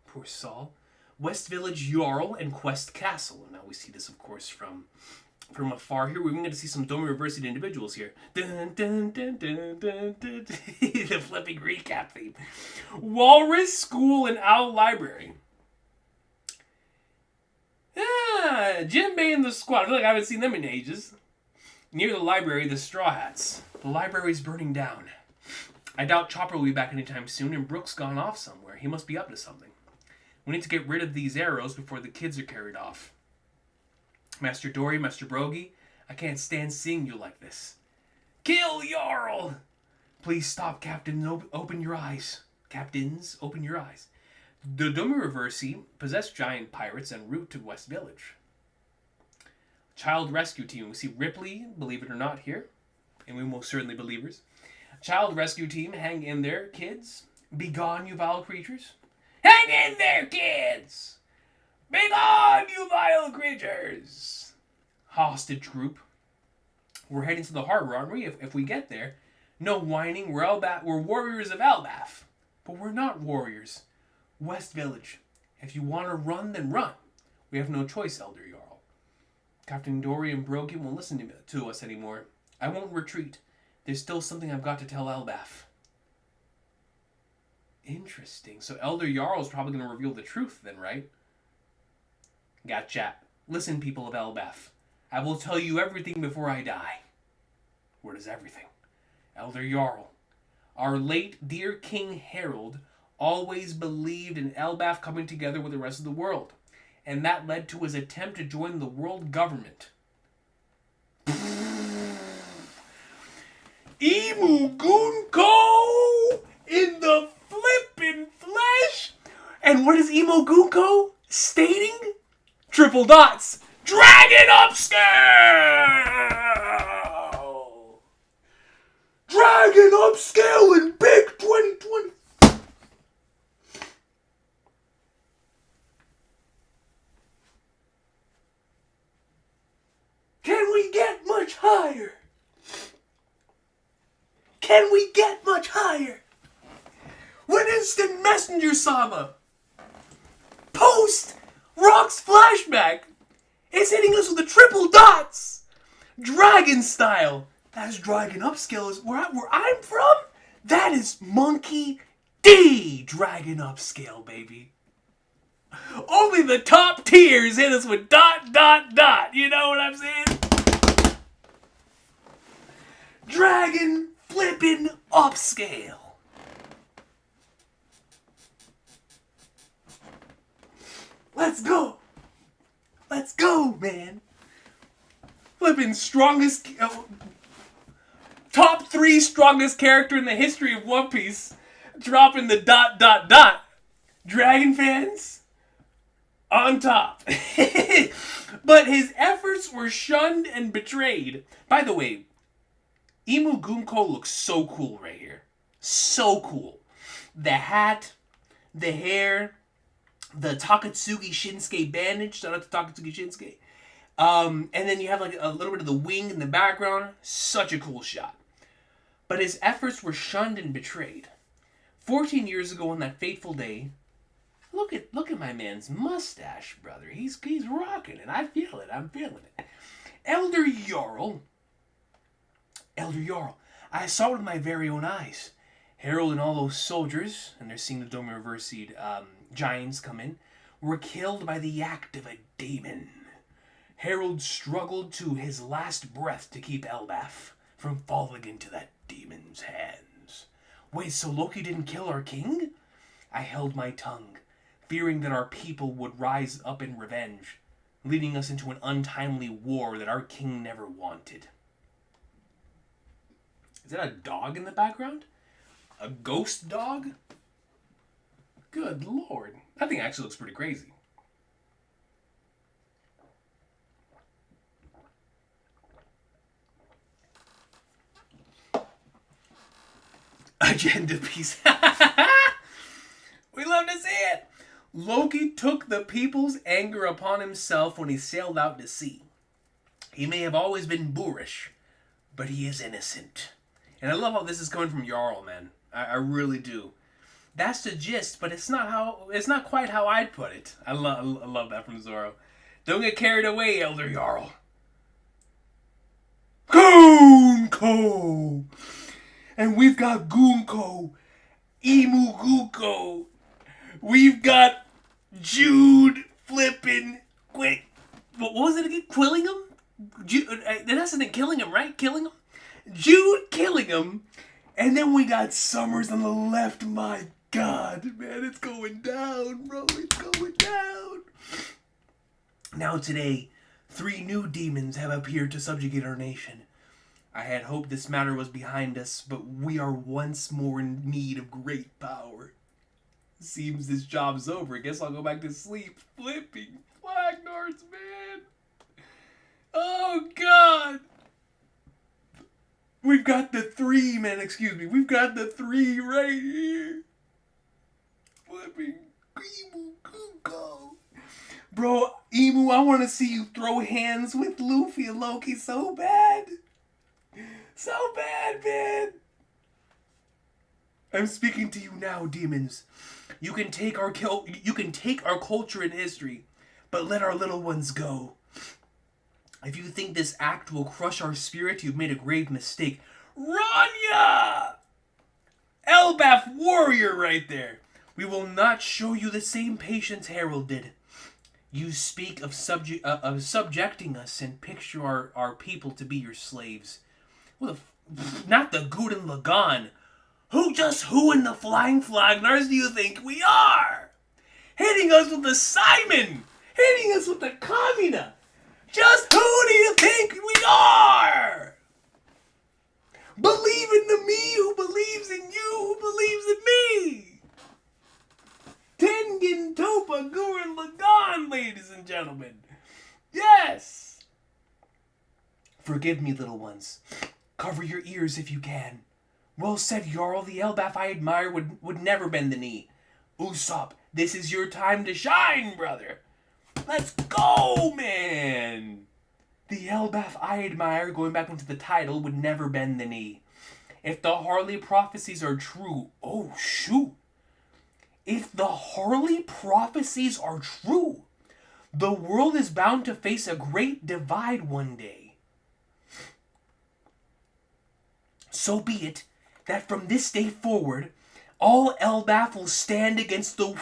Poor Saul. West Village, Jarl, and Quest Castle. Now we see this, of course, from afar here. We're going to see some Domi Reversity individuals here. Dun, dun, dun, dun, dun, dun. The flipping recap theme. Walrus, School, and Owl Library. Jinbei and the squad. I feel like I haven't seen them in ages. Near the library, the Straw Hats. The library's burning down. I doubt Chopper will be back anytime soon, and Brooke's gone off somewhere. He must be up to something. We need to get rid of these arrows before the kids are carried off. Master Dory, Master Brogy, I can't stand seeing you like this. Kill Jarl! Please stop, Captain. Open your eyes. Captains, open your eyes. The Domi Reversi possess giant pirates en route to West Village. Child Rescue Team. We see Ripley, believe it or not, here. And we most certainly believers. Child Rescue Team, hang in there, kids. Be gone, you vile creatures. Hang in there, kids! Be gone, you vile creatures! Hostage group. We're heading to the harbor, aren't we? If we get there. No whining, we're warriors of Elbaf. But we're not warriors. West Village. If you want to run, then run. We have no choice, Elder Jarl. Captain Dory and Brogy won't listen to us anymore. I won't retreat. There's still something I've got to tell Elbaf. Interesting. So Elder Jarl is probably going to reveal the truth then, right? Gotcha. Listen, people of Elbaf. I will tell you everything before I die. What is everything? Elder Jarl. Our late dear King Harold always believed in Elbaf coming together with the rest of the world. And that led to his attempt to join the world government. Emu Gunko in the flippin' flesh. And what is Emo Gunko stating? Triple dots. Dragon upscale! Dragon upscale in big 2020. Can we get much higher? Can we get much higher? When Instant Messenger Sama post Rock's flashback is hitting us with the triple dots, dragon style. That's dragon upscale. Is where I'm from. That is Monkey D dragon upscale, baby. Only the top tiers hit us with dot, dot, dot. You know what I'm saying? Dragon flippin' upscale. Let's go. Let's go, man. Flippin' strongest... top 3 strongest character in the history of One Piece. Dropping the dot, dot, dot. Dragon fans... on top. But his efforts were shunned and betrayed. By the way, Emu Gunko looks so cool right here. So cool. The hat, the hair, the Takatsugi Shinsuke bandage. Shout out to Takatsugi Shinsuke. And then you have like a little bit of the wing in the background. Such a cool shot. But his efforts were shunned and betrayed. 14 years ago on that fateful day, Look at my man's mustache, brother. He's rocking it. I feel it. I'm feeling it. Elder Jarl. I saw it with my very own eyes. Harold and all those soldiers, and they're seeing the Domi Reversied giants come in, were killed by the act of a demon. Harold struggled to his last breath to keep Elbaf from falling into that demon's hands. Wait, so Loki didn't kill our king? I held my tongue, fearing that our people would rise up in revenge. leading us into an untimely war that our king never wanted. Is that a dog in the background? A ghost dog? Good lord. That thing actually looks pretty crazy. Agenda piece. We love to see it. Loki took the people's anger upon himself when he sailed out to sea. He may have always been boorish, but he is innocent. And I love how this is coming from Jarl, man. I really do. That's the gist, but it's not quite how I'd put it. I love that from Zoro. Don't get carried away, Elder Jarl. Goonko! And we've got Goonko, Emu Goonko. We've got Jude flipping. Wait, what was it again? Quillingham? That's the thing, Killingham, right? Killingham? Jude Killingham. And then we got Summers on the left. My God, man, it's going down, bro. It's going down. Now today, 3 new demons have appeared to subjugate our nation. I had hoped this matter was behind us, but we are once more in need of great power. Seems this job's over. Guess I'll go back to sleep. Flipping Flagnards, man. Oh, God. We've got the 3, man. Excuse me. We've got the 3 right here. Flipping Emu Kuko. Bro, Emu, I want to see you throw hands with Luffy and Loki so bad. So bad, man. I'm speaking to you now, demons. You can take our culture and history, but let our little ones go. If you think this act will crush our spirit, you've made a grave mistake. Ranya! Elbaf warrior right there. We will not show you the same patience Harold did. You speak of subjecting us and picture our people to be your slaves. Well, not the Guden Lagan. Who in the Flying Flagnars do you think we are? Hitting us with the Simon! Hitting us with the Kamina! Just who do you think we are? Believe in the me who believes in you who believes in me! Tengen Topa Gurren Lagann, ladies and gentlemen! Yes! Forgive me, little ones. Cover your ears if you can. Well said, Jarl. The Elbaf I admire would never bend the knee. Usopp, this is your time to shine, brother. Let's go, man. The Elbaf I admire, going back into the title, would never bend the knee. If the Harley prophecies are true, oh shoot. If the Harley prophecies are true, the world is bound to face a great divide one day. So be it that from this day forward, all Elbaf will stand against the...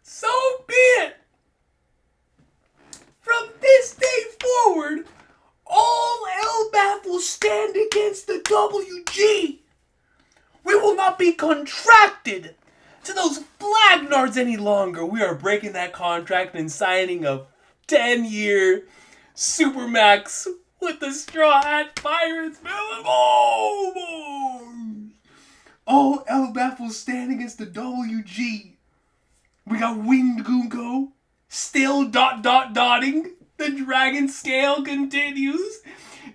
So be it! From this day forward, all Elbaf will stand against the WG. We will not be contracted to those Flagnards any longer. We are breaking that contract and signing a 10-year Supermax with the Straw Hat Pirates. Oh, all Elbaf will stand against the WG. We got Winged Goonko, still dotting. The dragon scale continues.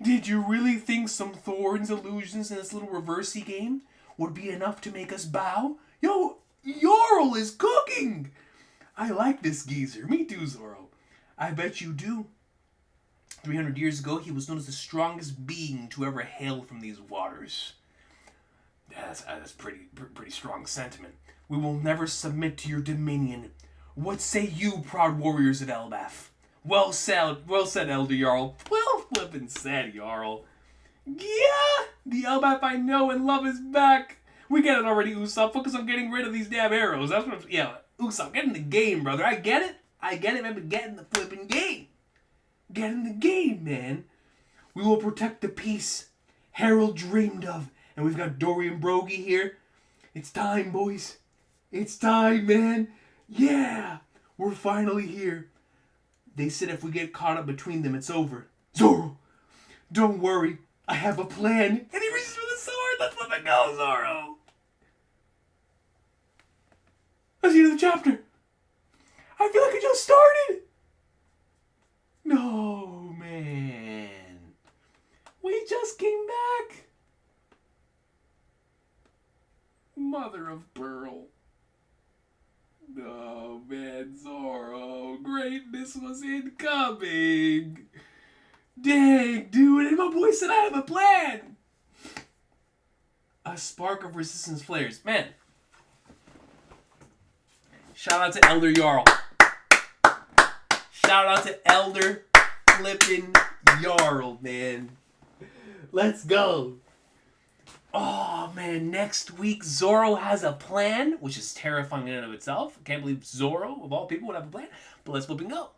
Did you really think some thorns illusions in this little reversey game would be enough to make us bow? Yo, Jarl is cooking! I like this geezer. Me too, Zoro. I bet you do. 300 years ago, he was known as the strongest being to ever hail from these waters. That's pretty strong sentiment. We will never submit to your dominion. What say you, proud warriors of Elbaf? Well said, Elder Jarl. Well flippin' said, Jarl. Yeah, the Elbaf I know and love is back. We get it already, Usopp. Focus on getting rid of these damn arrows. That's what Usopp, get in the game, brother. I get it, man, but get in the flipping game. Get in the game, man. We will protect the peace Harold dreamed of. And we've got Dorian Broggie here. It's time, boys. It's time, man. Yeah, we're finally here. They said if we get caught up between them, it's over. Zoro, don't worry. I have a plan. And he reaches for the sword. Let's let it go, Zoro. That's the end of the chapter. I feel like it just started. No, man. We just came back. Mother of pearl. Oh, man, Zoro. Greatness was incoming. Dang, dude. And my boy said I have a plan. A spark of resistance flares. Man. Shout out to Elder Jarl. Shout out to Elder flippin' Jarl, man. Let's go. Oh, man. Next week, Zoro has a plan, which is terrifying in and of itself. Can't believe Zoro, of all people, would have a plan. But let's flip and go.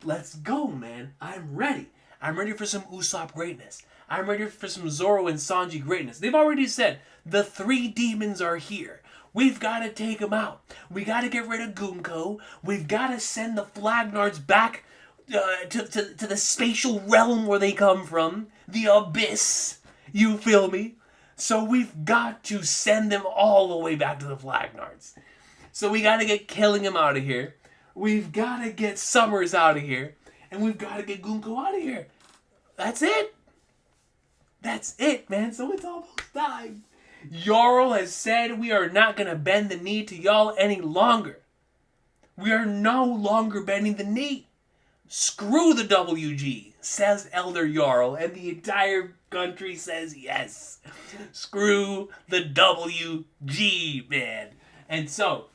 Let's go, man. I'm ready. I'm ready for some Usopp greatness. I'm ready for some Zoro and Sanji greatness. They've already said the 3 demons are here. We've got to take them out. We got to get rid of Gunko. We've got to send the Flagnards back to the spatial realm where they come from. The abyss. You feel me? So we've got to send them all the way back to the Flagnards. So we got to get Killingham out of here. We've got to get Summers out of here. And we've got to get Gunko out of here. That's it. That's it, man. So it's almost time. Jarl has said we are not going to bend the knee to y'all any longer. We are no longer bending the knee. Screw the WG, says Elder Jarl, and the entire country says yes. Screw the WG, man. And so,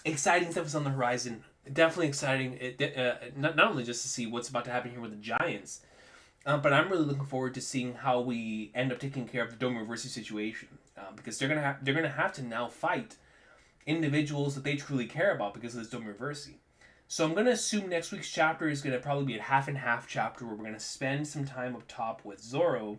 exciting stuff is on the horizon. Definitely exciting, not only just to see what's about to happen here with the Giants, but I'm really looking forward to seeing how we end up taking care of the Domoverse situation, because they're gonna have to now fight individuals that they truly care about because of this Domoverse. So I'm gonna assume next week's chapter is gonna probably be a half and half chapter where we're gonna spend some time up top with Zoro,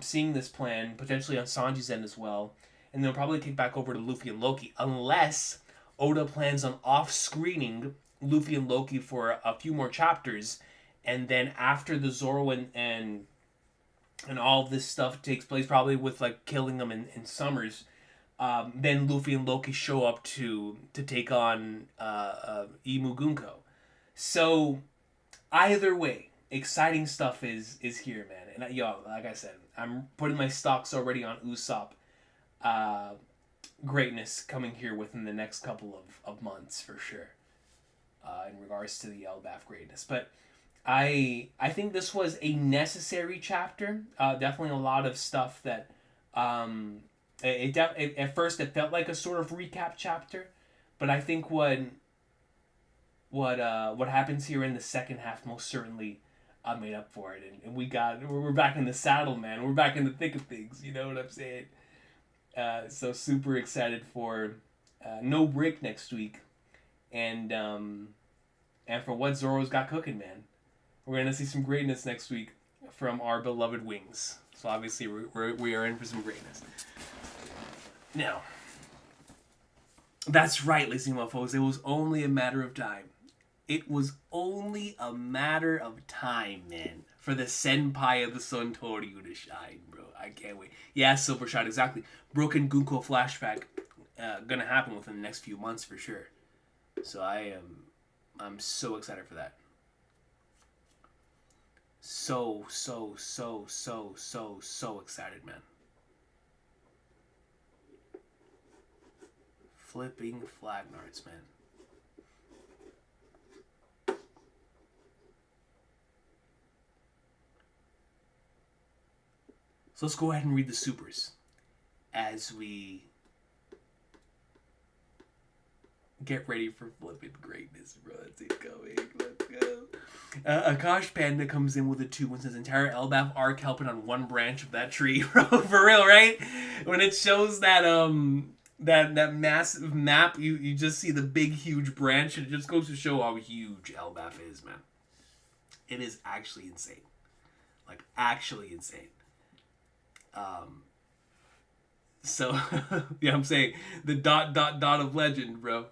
seeing this plan potentially on Sanji's end as well, and then we'll probably kick back over to Luffy and Loki unless Oda plans on off-screening Luffy and Loki for a few more chapters. And then after the Zoro and all of this stuff takes place, probably with like Killingham and Summers, then Luffy and Loki show up to take on Imu Gunko. So either way, exciting stuff is here, man. And like I said, I'm putting my stocks already on Usopp greatness coming here within the next couple of months for sure. In regards to the Elbaf greatness, but I think this was a necessary chapter. Definitely a lot of stuff that at first it felt like a sort of recap chapter, but I think what happens here in the second half most certainly made up for it, and we're back in the saddle, man. We're back in the thick of things. You know what I'm saying? So super excited for no break next week, and for what Zoro's got cooking, man. We're going to see some greatness next week from our beloved Wings. So obviously we are in for some greatness. Now, that's right, ladies and folks. It was only a matter of time. It was only a matter of time, man, for the Senpai of the Suntoryu to shine, bro. I can't wait. Yeah, Silver Shot, exactly. Broken Gunko flashback gonna happen within the next few months for sure. So I'm so excited for that. So excited, man. Flipping Flagnards, man. So let's go ahead and read the supers as we get ready for flipping greatness, bro. That's it going. Let's go. Akash Panda comes in with a 2 and says entire Elbaf arc helping on one branch of that tree, bro. For real, right? When it shows that that massive map, you just see the big huge branch, and it just goes to show how huge Elbaf is, man. It is actually insane. Like actually insane. So, yeah, I'm saying the dot dot dot of legend, bro.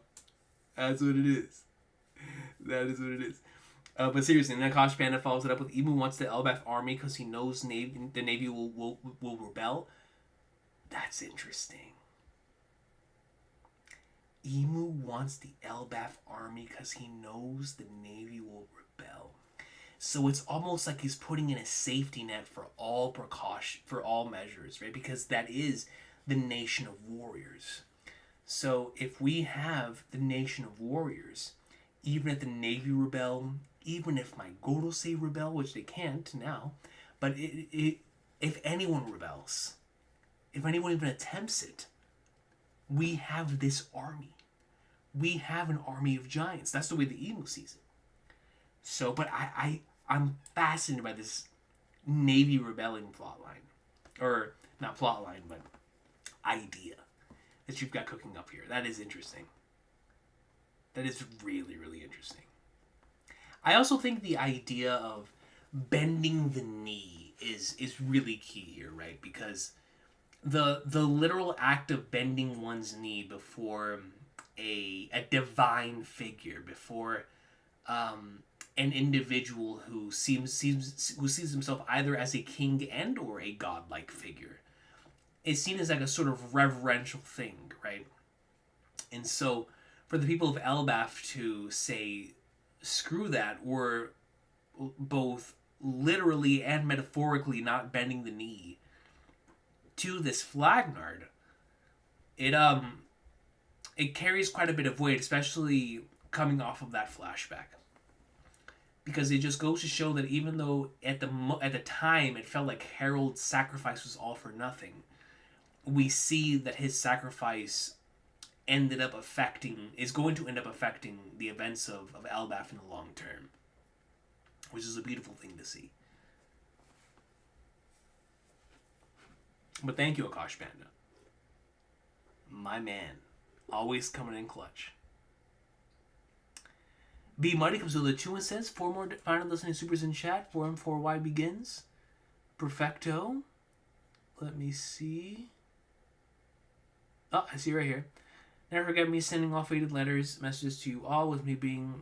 That's what it is. That is what it is. But seriously, and then Akash Panda follows it up with Emu wants the Elbaf army because he knows the Navy will rebel. That's interesting. Emu wants the Elbaf army because he knows the Navy will rebel. So it's almost like he's putting in a safety net for all precaution, for all measures, right? Because that is the nation of warriors. So if we have the nation of warriors, even if the Navy rebel, even if my Gorosei rebel, which they can't now, but if anyone rebels, if anyone even attempts it, we have this army. We have an army of giants. That's the way the Emu sees it. So, but I'm fascinated by this Navy rebelling plotline. Or, not plotline, but idea that you've got cooking up here. That is interesting. That is really, really interesting. I also think the idea of bending the knee is really key here, right? Because the literal act of bending one's knee before a divine figure, before an individual who sees himself either as a king and or a godlike figure, is seen as like a sort of reverential thing, right? And so for the people of Elbaf to say screw that, or both literally and metaphorically not bending the knee to this Flagnard, it carries quite a bit of weight, especially coming off of that flashback, because it just goes to show that even though at the time it felt like Harold's sacrifice was all for nothing, we see that his sacrifice is going to end up affecting the events of Elbaf in the long term, which is a beautiful thing to see. But thank you, Akash Panda. My man. Always coming in clutch. B Mighty comes with a 2 and says, 4 more final listening supers in chat. 4M4Y begins. Perfecto. Let me see. Oh, I see right here. Never forget me sending all faded letters, messages to you all, with me being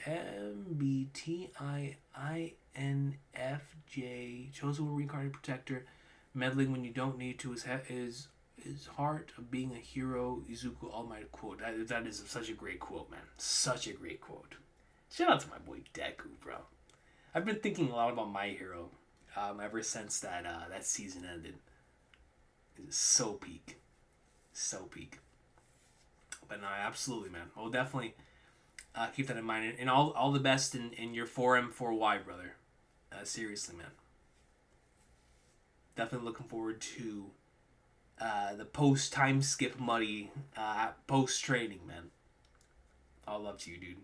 MBTIINFJ, chosen one reincarnated protector, meddling when you don't need to, is heart of being a hero, Izuku Almighty quote. That is such a great quote, man. Such a great quote. Shout out to my boy Deku, bro. I've been thinking a lot about My Hero ever since that season ended. It's so peak. So peak. But no, absolutely, man. We'll definitely keep that in mind. And all the best in your 4M4Y, brother. Seriously, man. Definitely looking forward to the post-time skip muddy post-training, man. All love to you, dude.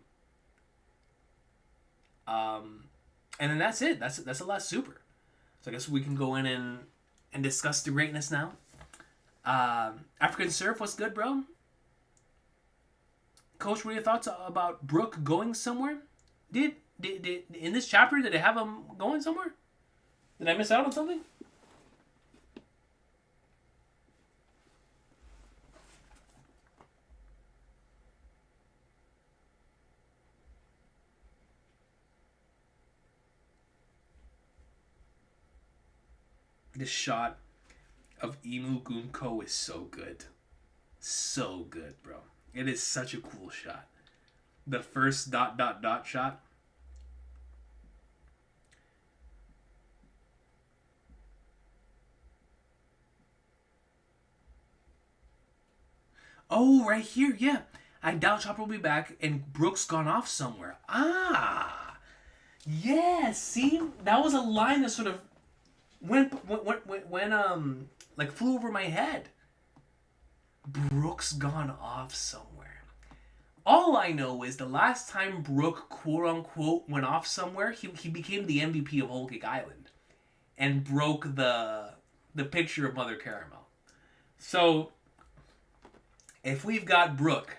And then that's it. That's the last super. So I guess we can go in and discuss the greatness now. African Surf, what's good, bro? Coach, what are your thoughts about Brook going somewhere? Did in this chapter, did they have him going somewhere? Did I miss out on something? This shot of Emu Gunko is so good. So good, bro. It is such a cool shot. The first ... shot. Oh, right here, yeah. I doubt Chopper will be back and Brooks gone off somewhere. Ah. Yeah, see? That was a line that sort of went like flew over my head. Brooks gone off somewhere. All I know is the last time Brook, quote unquote, went off somewhere, he became the MVP of Whole Cake Island and broke the picture of Mother Caramel. So if we've got Brook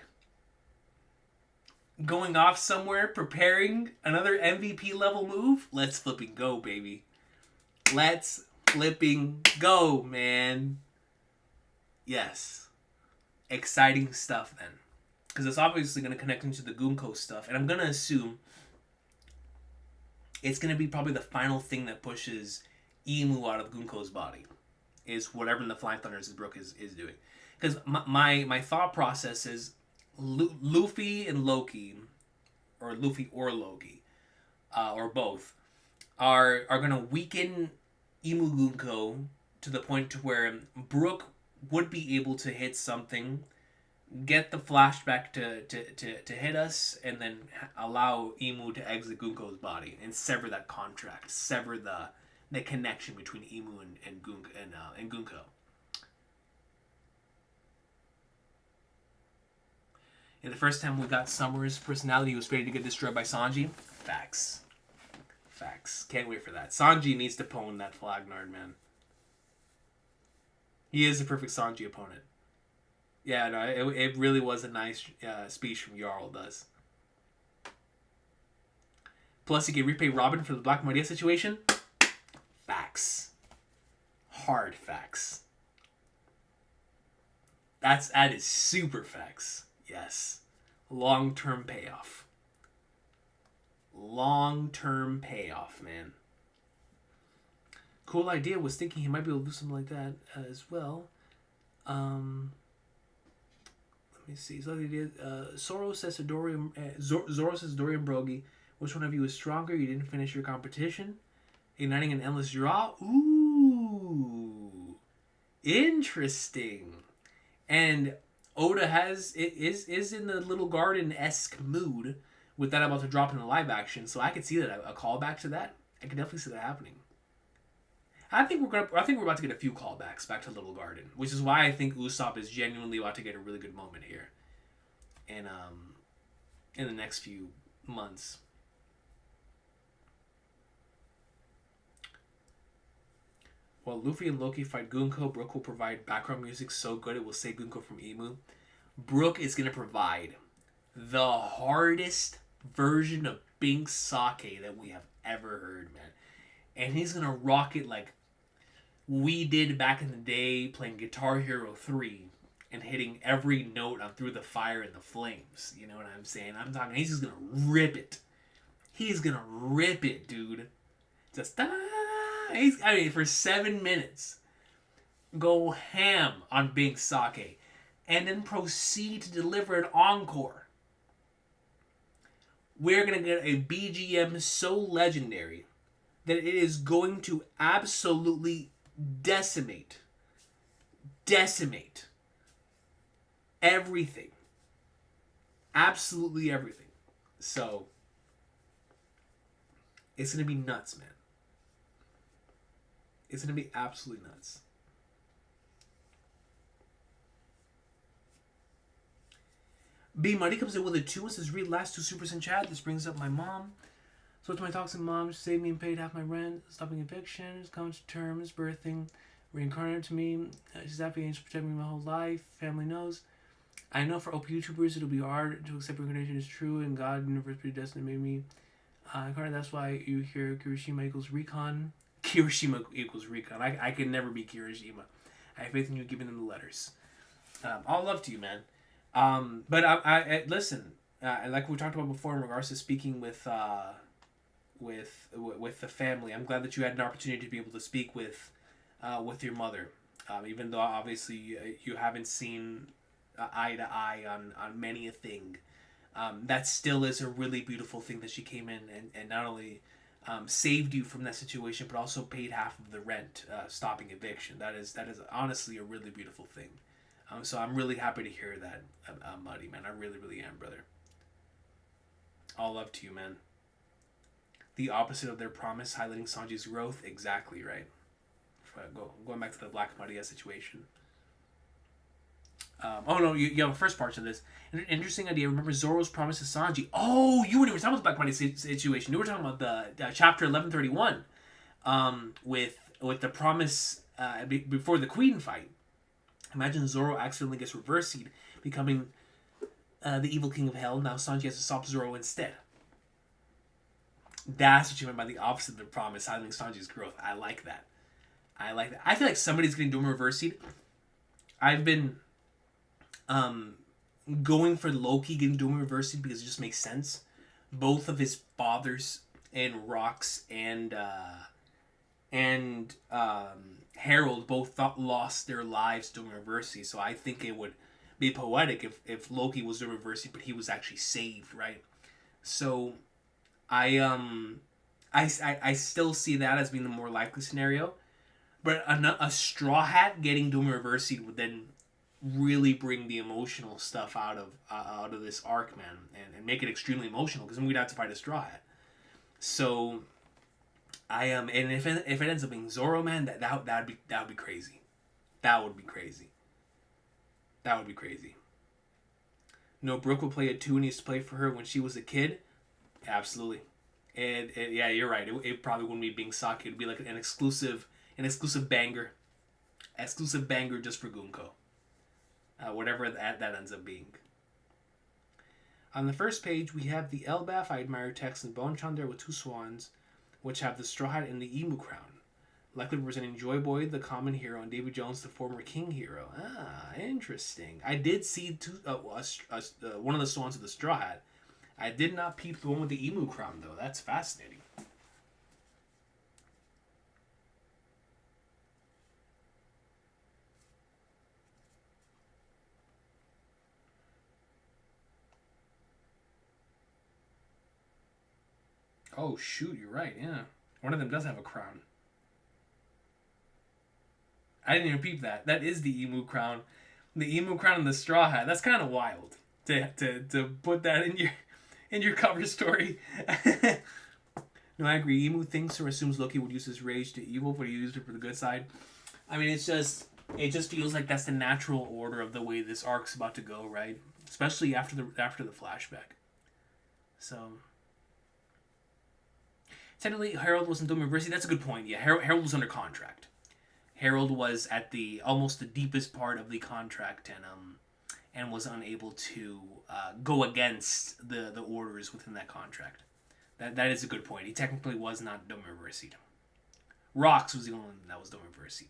going off somewhere, preparing another MVP level move, let's flipping go, baby. Let's flipping go, man. Yes. Exciting stuff then. Because it's obviously going to connect into the Gunko stuff. And I'm going to assume it's going to be probably the final thing that pushes Emu out of Gunko's body. Is whatever the Flying Thunders' Brook is doing. Because my thought process is Luffy and Loki, or Luffy or Loki, or both, are going to weaken Emu Gunko to the point to where Brook would be able to hit something, get the flashback to hit us, and then allow Emu to exit Gunko's body and sever that contract, sever the connection between Emu and Gunko. Yeah, the first time we got Summer's personality was ready to get destroyed by Sanji. Facts. Can't wait for that. Sanji needs to pwn that Flagnard, man. He is the perfect Sanji opponent. Yeah, no, it really was a nice speech from Jarl, does. Plus, he can repay Robin for the Black Maria situation. Facts. Hard facts. That is super facts. Yes. Long-term payoff. Long-term payoff, man. Cool idea. Was thinking he might be able to do something like that as well. Let me see. So Zoro says to Dorian. Zoro says to Dorian Brogy, which one of you is stronger? You didn't finish your competition. Igniting an endless draw. Ooh, interesting. And Oda is in the Little Garden-esque mood with that about to drop in the live action. So I could see that a callback to that. I could definitely see that happening. I think we're about to get a few callbacks back to Little Garden, which is why I think Usopp is genuinely about to get a really good moment here, in the next few months. While Luffy and Loki fight Gunko, Brook will provide background music so good it will save Gunko from Emu. Brook is going to provide the hardest version of Pink Sake that we have ever heard, man. And he's going to rock it like we did back in the day playing Guitar Hero 3 and hitting every note on Through the Fire and the Flames. You know what I'm saying? I'm talking, he's just going to rip it. He's going to rip it, dude. Just, for 7 minutes, go ham on Pink Sake, and then proceed to deliver an encore. We're going to get a BGM so legendary that it is going to absolutely decimate everything. Absolutely everything. So, it's going to be nuts, man. It's going to be absolutely nuts. B Money comes in with a 2 and says, read last 2 supers in chat. This brings up my mom. So to my toxic mom, she saved me and paid half my rent, stopping evictions, coming to terms, birthing, reincarnated to me. She's happy and she's protected me my whole life. Family knows. I know for OP YouTubers it'll be hard to accept reincarnation is true and God, universe, predestined made me incarnate. That's why you hear Kirishima equals Recon. Kirishima equals Recon. I can never be Kirishima. I have faith in you giving them the letters. All love to you, man. But I listen, like we talked about before in regards to speaking with the family. I'm glad that you had an opportunity to be able to speak with your mother, even though obviously you haven't seen eye to eye on many a thing. That still is a really beautiful thing that she came in and not only saved you from that situation, but also paid half of the rent, stopping eviction. That is honestly a really beautiful thing. So I'm really happy to hear that, Muddy, man. I really, really am, brother. All love to you, man. The opposite of their promise, highlighting Sanji's growth. Exactly right. Going back to the Black Maria situation. You have a first part to this. An interesting idea. Remember Zoro's promise to Sanji. Oh, you weren't even talking about the Black Maria situation. You were talking about the chapter 1131, with the promise before the Queen fight. Imagine Zoro accidentally gets reversied, becoming the evil king of hell. Now Sanji has to stop Zoro instead. That's what you meant by the opposite of the promise, highlighting Sanji's growth. I like that. I feel like somebody's getting Doom reversied. I've been um going for Loki getting Doom Reversed because it just makes sense. Both of his fathers and Rox and Harold both lost their lives doing Reversi, so I think it would be poetic if Loki was doing Reversi, but he was actually saved, right? So I I still see that as being the more likely scenario, but a Straw Hat getting Doom Reversi would then really bring the emotional stuff out of this arc, man, and make it extremely emotional because then we'd have to fight a Straw Hat. So I am, and if it ends up being Zoro, man, that would be crazy. That would be crazy. That would be crazy. No, Brooke will play it too and used to play for her when she was a kid. Absolutely. And yeah, you're right. It probably wouldn't be being Saki. It'd be like an exclusive banger, just for Gunko. Whatever that ends up being. On the first page, we have the Elbaf, I Admire text, and Bone Chandler with two swans, which have the Straw Hat and the Emu crown. Likely representing Joy Boy, the common hero, and Davy Jones, the former king hero. Ah, interesting. I did see one of the swans with the Straw Hat. I did not peep the one with the Emu crown, though. That's fascinating. Oh, shoot, you're right, yeah. One of them does have a crown. I didn't even peep that. That is the emu crown. The emu crown and the straw hat. That's kind of wild to put that in your cover story. No, I agree. Emu thinks or assumes Loki would use his rage to evil, but he used it for the good side. I mean, it just feels like that's the natural order of the way this arc's about to go, right? Especially after the flashback. So technically, Harold wasn't doing reversing. That's a good point. Yeah, Harold was under contract. Harold was at the almost the deepest part of the contract and was unable to go against the orders within that contract. That is a good point. He technically was not Dome Reversied. Rox was the only one that was Dome Reversied.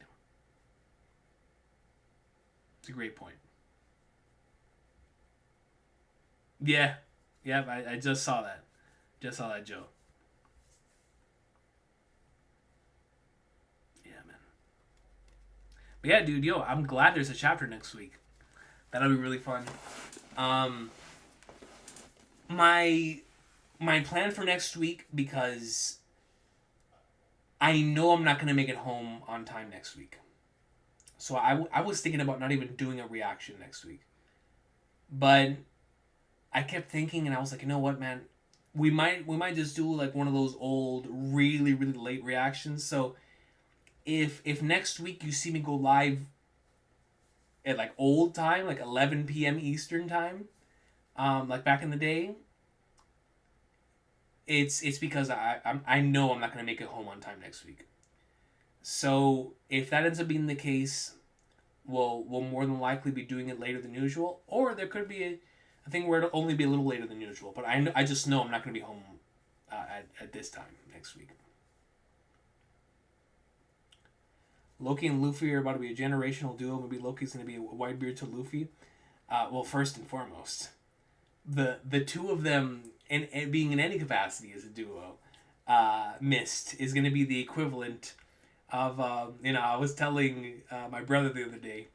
It's a great point. Yeah. I just saw that. Just saw that, Joe. Yeah, man. But yeah, dude, I'm glad there's a chapter next week. That'll be really fun. Um, my my plan for next week, because I know I'm not gonna make it home on time next week. So I was thinking about not even doing a reaction next week. But I kept thinking, and I was like, you know what, man, we might just do like one of those old, really really late reactions. So if next week you see me go live at like old time, like 11 p.m. Eastern time, like back in the day, it's because I know I'm not gonna make it home on time next week. So if that ends up being the case, we'll more than likely be doing it later than usual, or there could be a thing where it'll only be a little later than usual. But I just know I'm not gonna be home at this time next week. Loki and Luffy are about to be a generational duo. Maybe Loki's going to be a Whitebeard to Luffy. Well, first and foremost, the two of them, and being in any capacity as a duo, Mist is going to be the equivalent of, I was telling my brother the other day,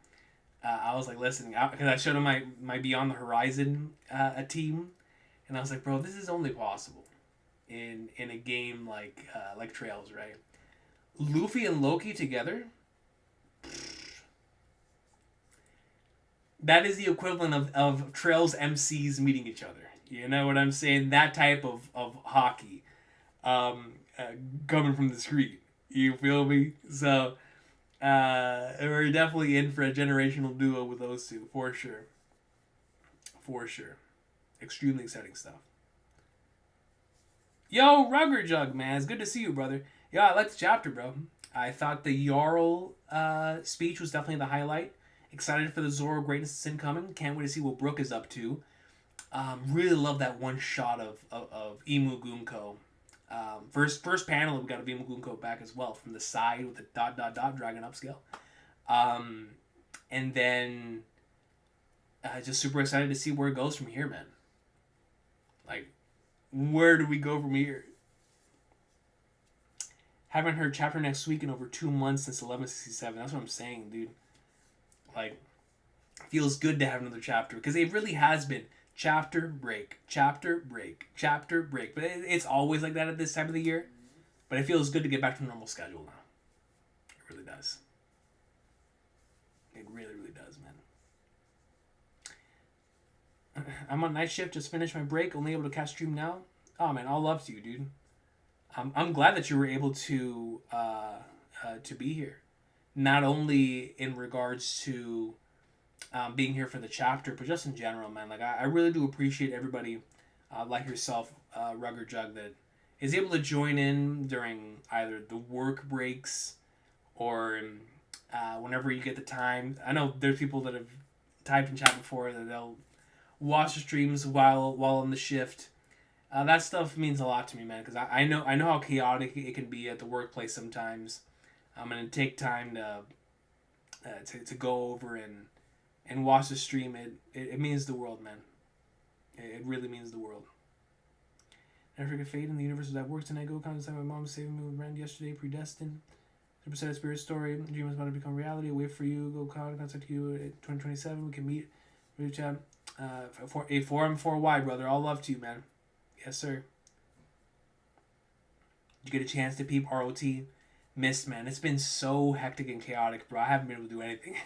I was like, listen, because I showed him my Beyond the Horizon a team, and I was like, bro, this is only possible in a game like Trails, right? Luffy and Loki together, that is the equivalent of Trails MCs meeting each other. You know what I'm saying? That type of hockey coming from the street. You feel me? So we're definitely in for a generational duo with those two, for sure. For sure. Extremely exciting stuff. Yo, Rugger Jug, man. It's good to see you, brother. Yo, I liked the chapter, bro. I thought the Jarl speech was definitely the highlight. Excited for the Zoro greatness that's incoming. Can't wait to see what Brook is up to. Really love that one shot of Emu Gunko. First panel, we got a Emu Gunko back as well from the side with the ... dragon upscale. And then just super excited to see where it goes from here, man. Like, where do we go from here? Haven't heard chapter next week in over 2 months since 1167. That's what I'm saying, dude. Like, feels good to have another chapter because it really has been chapter break, chapter break, chapter break. But it's always like that at this time of the year. But it feels good to get back to a normal schedule now. It really does. It really, really does, man. I'm on night shift, just finished my break, only able to catch stream now. Oh man, all love to you, dude. I'm glad that you were able to be here. Not only in regards to being here for the chapter, but just in general, man. Like I really do appreciate everybody like yourself, Rugger Jug, that is able to join in during either the work breaks or whenever you get the time. I know there's people that have typed in chat before that they'll watch the streams while on the shift. That stuff means a lot to me, man, because I know how chaotic it can be at the workplace sometimes. I'm gonna take time to go over and watch the stream. It means the world, man. It really means the world. Never forget fate in the universe was at work tonight. Go contact my mom saving me with Rand yesterday. Predestined. 100% spirit story. Dream is about to become reality. Wait for you. Go contact you at 2027. We can meet. Really chat. For A4M4Y, brother. All love to you, man. Yes, sir. Did you get a chance to peep ROT? Missed, man. It's been so hectic and chaotic, bro. I haven't been able to do anything.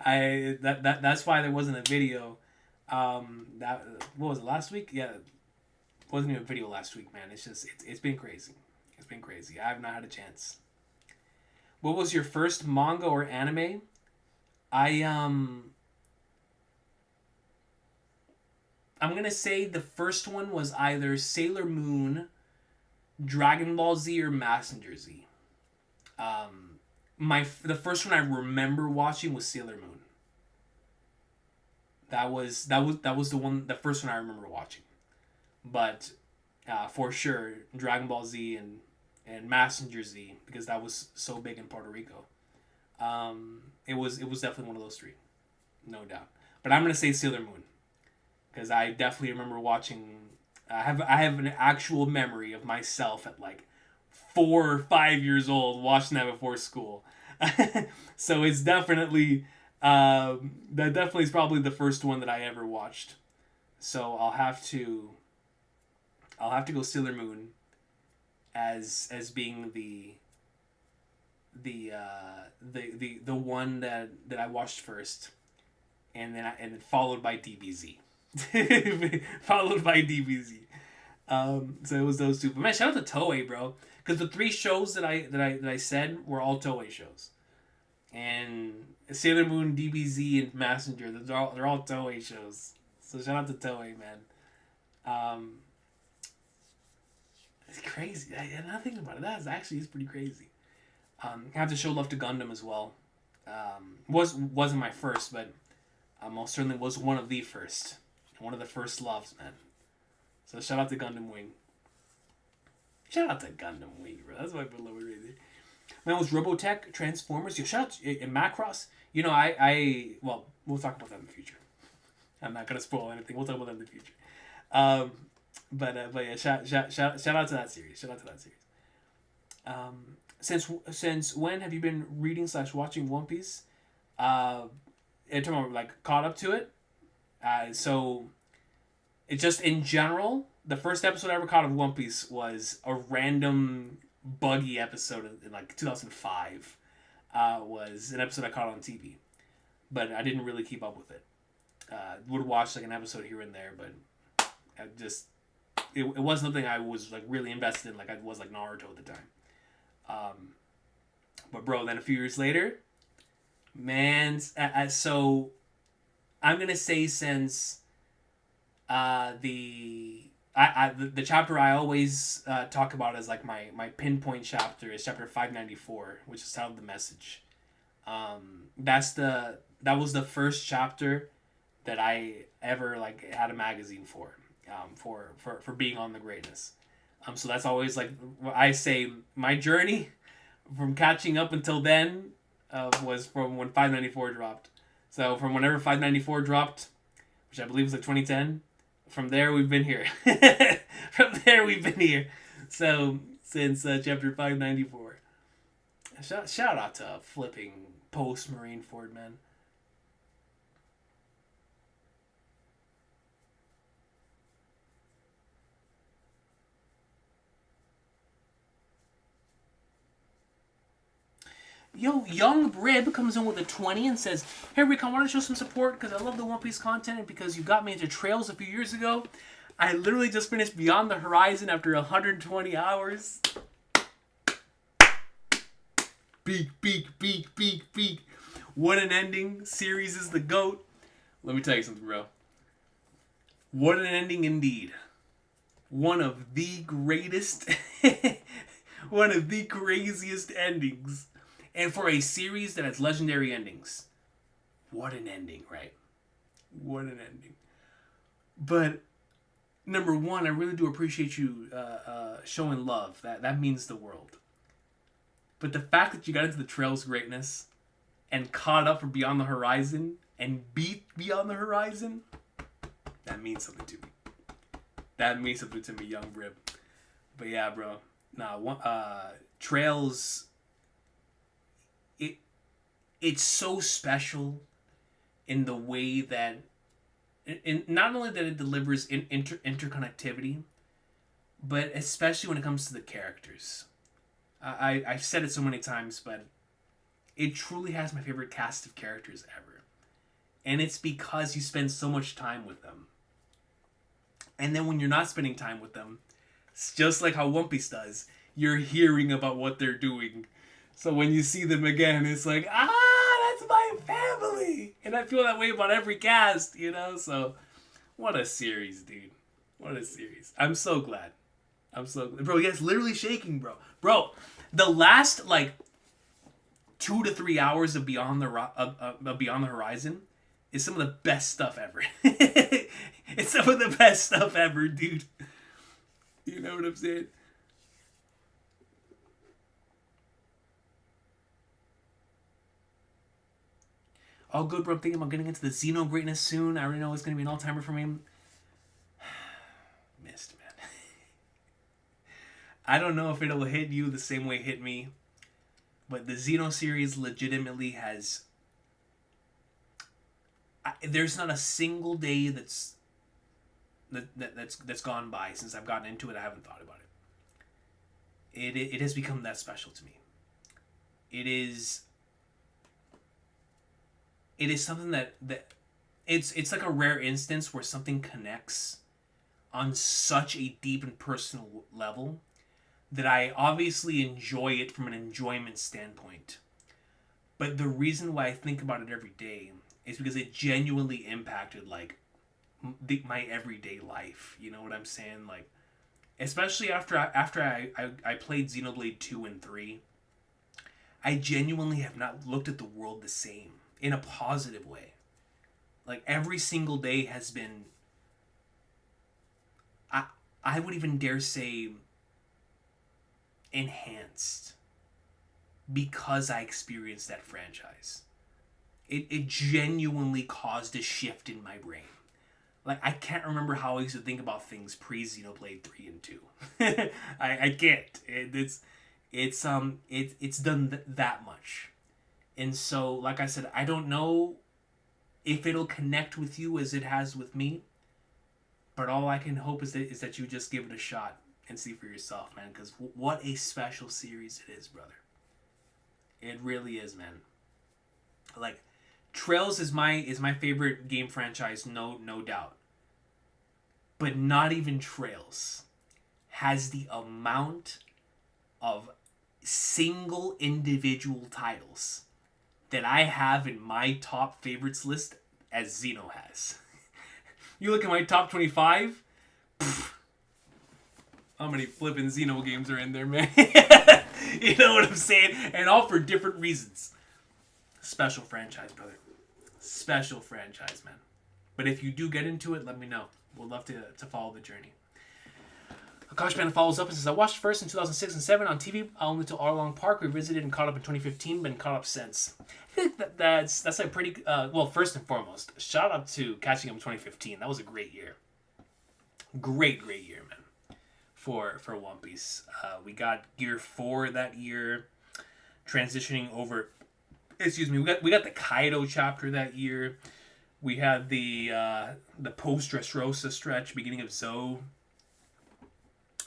That's why there wasn't a video. What was it, last week? Yeah, wasn't even a video last week, man. It's been crazy. It's been crazy. I have not had a chance. What was your first manga or anime? I'm gonna say the first one was either Sailor Moon, Dragon Ball Z, or Messenger Z. The first one I remember watching was Sailor Moon. That was the first one I remember watching. But for sure, Dragon Ball Z and Messenger Z, because that was so big in Puerto Rico. It was definitely one of those three, no doubt. But I'm gonna say Sailor Moon, because I definitely remember watching. I have an actual memory of myself at like 4 or 5 years old watching that before school. So it's definitely that definitely is probably the first one that I ever watched. So I'll have to go Sailor Moon as being the one that I watched first, and then followed by DBZ. Followed by DBZ. So it was those two. But man, shout out to Toei, bro, because the 3 shows that I said were all Toei shows, and Sailor Moon, DBZ, and Messenger. They're all Toei shows. So shout out to Toei, man. It's crazy. I'm not thinking about it. That is pretty crazy. I have to show love to Gundam as well. Wasn't my first, but most certainly was one of the first. One of the first loves, man. So shout out to Gundam Wing. Shout out to Gundam Wing, bro. That's my beloved right there. Man, was Robotech, Transformers, shout out in Macross. You know, well, we'll talk about that in the future. I'm not gonna spoil anything. We'll talk about that in the future. But yeah, shout out to that series. Shout out to that series. Since when have you been reading / watching One Piece? Talking about like caught up to it. So it just in general, the first episode I ever caught of One Piece was a random buggy episode in like 2005. Was an episode I caught on TV, but I didn't really keep up with it. Would watch like an episode here and there, but I just it wasn't something I was like really invested in like I was like Naruto at the time. But bro, then a few years later, man, so I'm gonna say since the chapter I always talk about as like my pinpoint chapter is chapter 594, which is titled The Message. That was the first chapter that I ever like had a magazine for being on the greatness. So that's always like I say my journey from catching up until then was from when 594 dropped. So from whenever 594 dropped, which I believe was like 2010, from there we've been here. From there we've been here. So since chapter 594. Shout out to flipping post Marineford, man. Yo, Young Brib comes in with a 20 and says, "Hey Recon, I want to show some support because I love the One Piece content and because you got me into Trails a few years ago. I literally just finished Beyond the Horizon after 120 hours. Beak. What an ending. Series is the GOAT. Let me tell you something, bro. What an ending indeed. One of the greatest, one of the craziest endings. And for a series that has legendary endings, what an ending, right? What an ending. But number one, I really do appreciate you showing love. That means the world. But the fact that you got into the Trail's greatness and caught up for Beyond the Horizon and beat Beyond the Horizon, that means something to me. That means something to me, Young Brib. But yeah, bro. Trails... It's so special in the way that, not only that it delivers interconnectivity, but especially when it comes to the characters. I've said it so many times, but it truly has my favorite cast of characters ever. And it's because you spend so much time with them. And then when you're not spending time with them, it's just like how One Piece does, you're hearing about what they're doing. So when you see them again, it's like, that's my family. And I feel that way about every cast, you know? So, what a series, dude. What a series. I'm so glad. Bro, yeah, it's literally shaking, bro. Bro, the last, 2 to 3 hours of Beyond the Horizon is some of the best stuff ever. It's some of the best stuff ever, dude. You know what I'm saying? All good, bro. I'm thinking about getting into the Xeno greatness soon. I already know it's going to be an all-timer for me. Missed, man. I don't know if it'll hit you the same way it hit me, but the Xeno series legitimately has... there's not a single day that's gone by since I've gotten into it. I haven't thought about it. It has become that special to me. It is something that it's like a rare instance where something connects on such a deep and personal level that I obviously enjoy it from an enjoyment standpoint. But the reason why I think about it every day is because it genuinely impacted my everyday life. You know what I'm saying? Like, especially after I played Xenoblade 2 and 3, I genuinely have not looked at the world the same. In a positive way. Like, every single day has been... I would even dare say... enhanced. Because I experienced that franchise. It genuinely caused a shift in my brain. Like, I can't remember how I used to think about things pre-Xenoblade 3 and 2. I can't. It's done that much. And so, like I said, I don't know if it'll connect with you as it has with me. But all I can hope is that you just give it a shot and see for yourself, man. Because what a special series it is, brother. It really is, man. Like, Trails is my favorite game franchise, no doubt. But not even Trails has the amount of single individual titles that I have in my top favorites list as Xeno has. You look at my top 25, how many flipping Xeno games are in there, man? You know what I'm saying? And all for different reasons. Special franchise, brother. Special franchise, man. But if you do get into it, let me know. We'll love to follow the journey. Akash Panda follows up and says, I watched first in 2006 and 7 on TV, only to Arlong Park, revisited and caught up in 2015, been caught up since. I feel like that's a pretty, well, first and foremost, shout out to catching up in 2015. That was a great year. Great year, man, for One Piece. We got Gear 4 that year, transitioning over, we got the Kaido chapter that year. We had the post-Dressrosa stretch, beginning of Zou.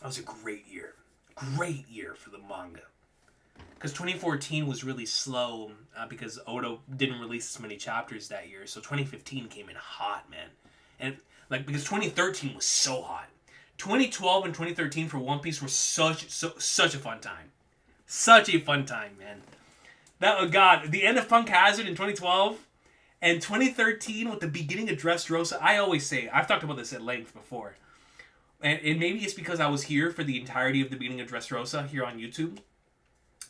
That was a great year. Great year for the manga. Because 2014 was really slow because Oda didn't release as many chapters that year. So 2015 came in hot, man. And because 2013 was so hot. 2012 and 2013 for One Piece were such a fun time. Such a fun time, man. The end of Punk Hazard in 2012 and 2013 with the beginning of Dressrosa. I always say, I've talked about this at length before. And maybe it's because I was here for the entirety of the beginning of Dressrosa here on YouTube.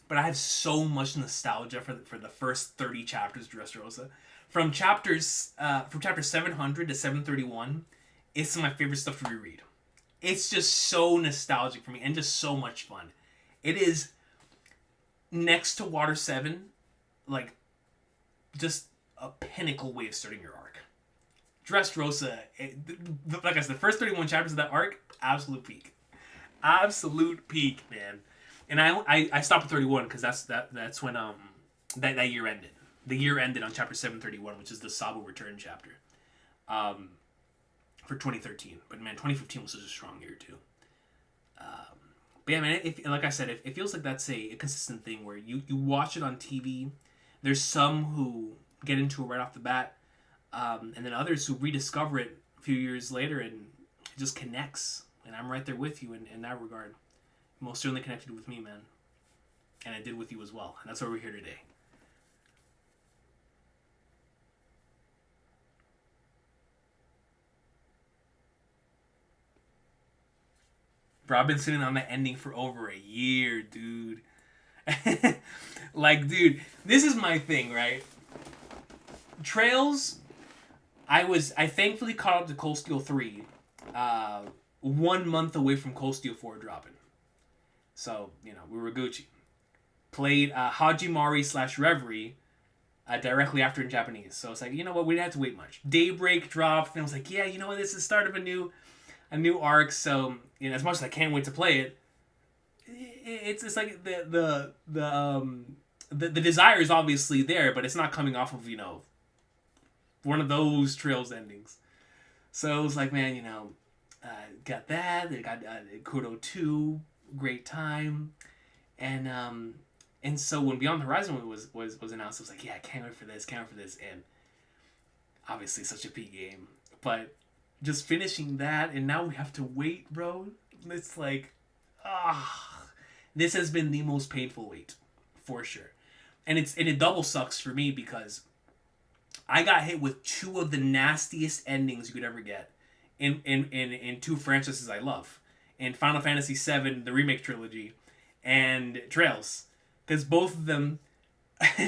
But I have so much nostalgia for the first 30 chapters of Dressrosa. From chapter 700 to 731, it's some of my favorite stuff to reread. It's just so nostalgic for me and just so much fun. It is next to Water 7, like just a pinnacle way of starting your arc. Dressrosa, like I said, the first 31 chapters of that arc, absolute peak. Absolute peak, man. And I stopped at 31 because that's when that year ended. The year ended on chapter 731, which is the Sabo return chapter, for 2013. But man, 2015 was such a strong year too. But yeah, man, like I said, it feels like that's a consistent thing where you watch it on TV. There's some who get into it right off the bat, and then others who rediscover it a few years later, and it just connects. And I'm right there with you in that regard. Most certainly connected with me, man. And I did with you as well. And that's why we're here today. Bro, I've been sitting on that ending for over a year, dude. Like, dude, this is my thing, right? Trails, I thankfully caught up to Cold Steel 3 1 month away from Cold Steel 4 dropping. So, we were Gucci. Played Hajimari / Reverie directly after in Japanese. So it's like, you know what, we didn't have to wait much. Daybreak dropped, and I was like, yeah, you know what, this is the start of a new arc, so, as much as I can't wait to play it, it's like the desire is obviously there, but it's not coming off of, one of those Trails endings. So it was like, man, got that, they got Kudo 2, great time, and so when Beyond the Horizon was announced, I was like, yeah, I can't wait for this, and obviously such a peak game, but just finishing that, and now we have to wait, bro. It's like, this has been the most painful wait, for sure, and it double sucks for me because I got hit with two of the nastiest endings you could ever get in two franchises I love, in Final Fantasy VII, the remake trilogy, and Trails, because both of them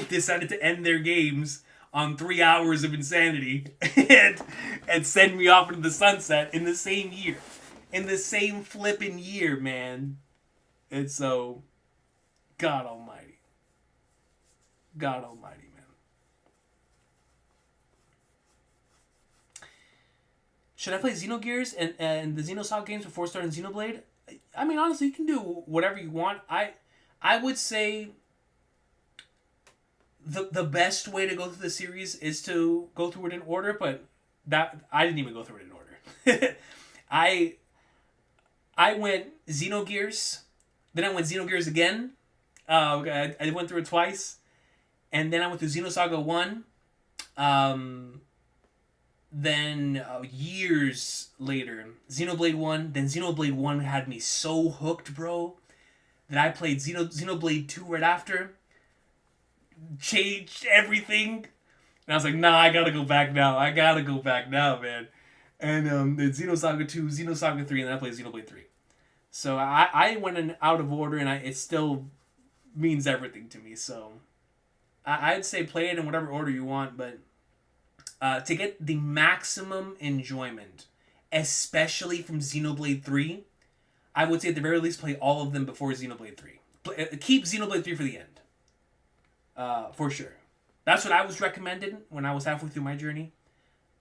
decided to end their games on 3 hours of insanity and send me off into the sunset in the same year. In the same flippin' year, man. And so, God almighty. God almighty, man. Should I play Xenogears and the Xenosaga games before starting Xenoblade? I mean, honestly, you can do whatever you want. I would say the best way to go through the series is to go through it in order, but that I didn't even go through it in order. I went Xenogears, then I went Xenogears again. I went through it twice, and then I went through Xenosaga 1. Then years later, Xenoblade 1. Then Xenoblade 1 had me so hooked, bro, that I played Xenoblade 2 right after. Changed everything. And I was like, nah, I gotta go back now, man. And then Xenosaga 2, Xenosaga 3, and then I played Xenoblade 3. So I went in out of order, and it still means everything to me. So I'd say play it in whatever order you want, but to get the maximum enjoyment, especially from Xenoblade 3, I would say at the very least play all of them before Xenoblade 3. Keep Xenoblade 3 for the end. For sure. That's what I was recommended when I was halfway through my journey.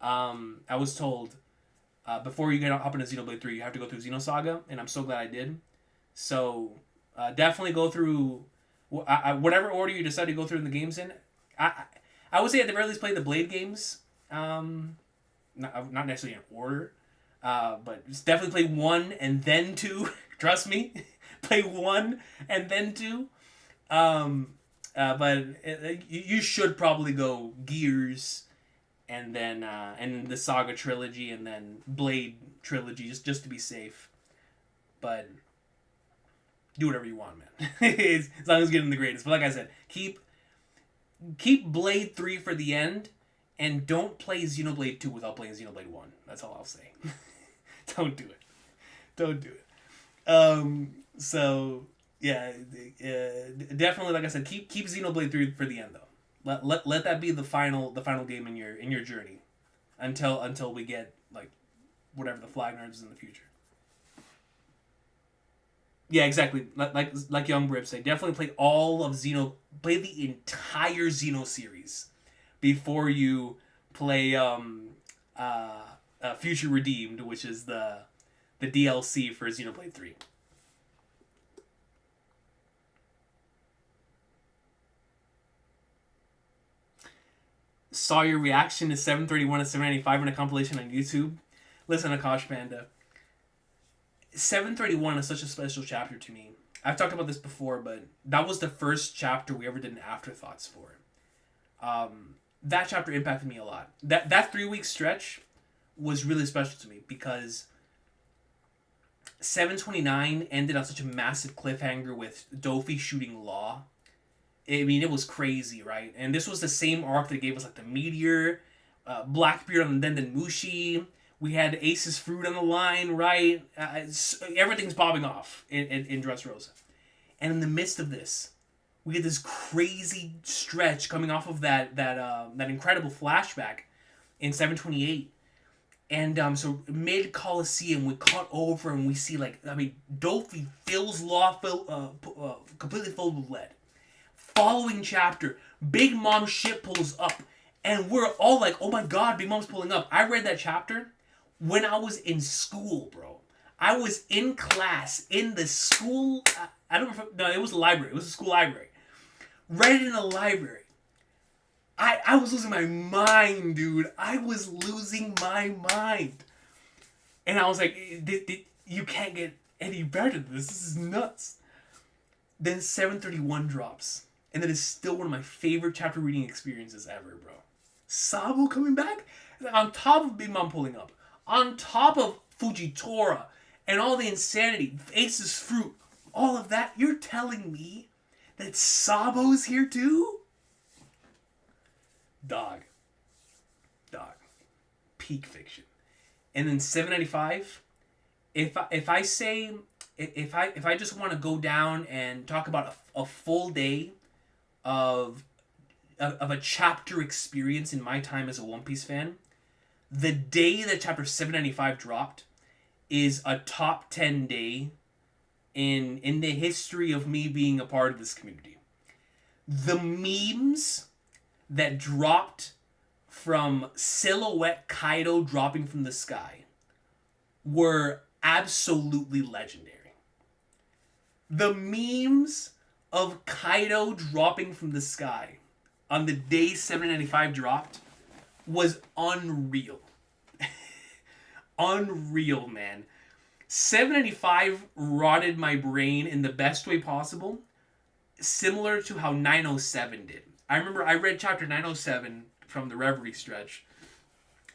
I was told before you get hop into Xenoblade 3, you have to go through Xenosaga, and I'm so glad I did. So definitely go through whatever order you decide to go through in the games in. I would say at the very least play the Blade games. Not necessarily in order, but just definitely play 1 and then 2. Trust me, play 1 and then 2. But you should probably go Gears, and then and the Saga trilogy, and then Blade trilogy, just to be safe. But do whatever you want, man. As long as you're getting the greatest. But like I said, keep Blade 3 for the end, and don't play Xenoblade 2 without playing Xenoblade 1. That's all I'll say. Don't do it. Don't do it. So yeah, definitely, like I said, keep Xenoblade 3 for the end though. Let that be the final game in your journey, until we get like whatever the flag nerds is in the future. Yeah, exactly. Like Young Brib said, definitely play the entire Xeno series before you play Future Redeemed, which is the DLC for Xenoblade 3. Saw your reaction to 731 and 795 in a compilation on YouTube. Listen, Akash Panda. 731 is such a special chapter to me. I've talked about this before, but that was the first chapter we ever did an Afterthoughts for. That chapter impacted me a lot. That 3-week stretch was really special to me because 729 ended on such a massive cliffhanger with Dofi shooting Law. I mean, it was crazy, right? And this was the same arc that gave us like the Meteor, Blackbeard on Denden Mushi. We had Ace's Fruit on the line, right? Everything's popping off in Dressrosa. And in the midst of this, we get this crazy stretch coming off of that incredible flashback in 728. And so mid Coliseum, we cut over and we see Dofi fills Law completely filled with lead. Following chapter, Big Mom's ship pulls up, and we're all like, "Oh my God, Big Mom's pulling up!" I read that chapter when I was in school, bro. I was in class in the school. I don't remember. No, it was a library. It was a school library. Read it in a library. I was losing my mind, dude. I was losing my mind, and I was like, "You can't get any better than this. This is nuts." Then 731 drops. And that is still one of my favorite chapter reading experiences ever, bro. Sabo coming back? On top of Big Mom pulling up. On top of Fujitora. And all the insanity. Ace's Fruit. All of that. You're telling me that Sabo's here too? Dog. Peak fiction. And then 795. If I just want to go down and talk about a full day of a chapter experience in my time as a One Piece fan, the day that chapter 795 dropped is a top 10 day in the history of me being a part of this community. The memes that dropped from Silhouette Kaido dropping from the sky were absolutely legendary. The memes of Kaido dropping from the sky on the day 795 dropped was unreal. Unreal, man. 795 rotted my brain in the best way possible, similar to how 907 did. I remember I read chapter 907 from the Reverie stretch,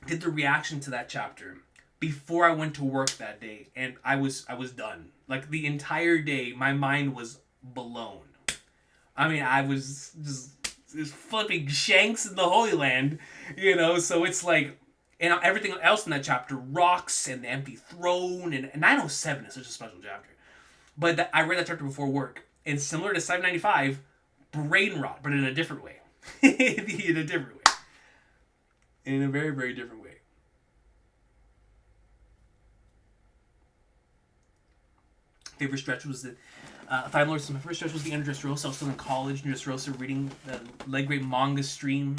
did the reaction to that chapter before I went to work that day, and I was done. Like, the entire day, my mind was blown. I mean, I was just flipping shanks in the Holy Land, so it's like, and everything else in that chapter, rocks and the empty throne, and 907 is such a special chapter. But I read that chapter before work, and similar to 795, brain rot, but in a different way. In a different way. In a very, very different way. favorite stretch was the Time Lords. My first stretch was the end of Dressrosa. I was still in college in Dressrosa reading the late great manga stream.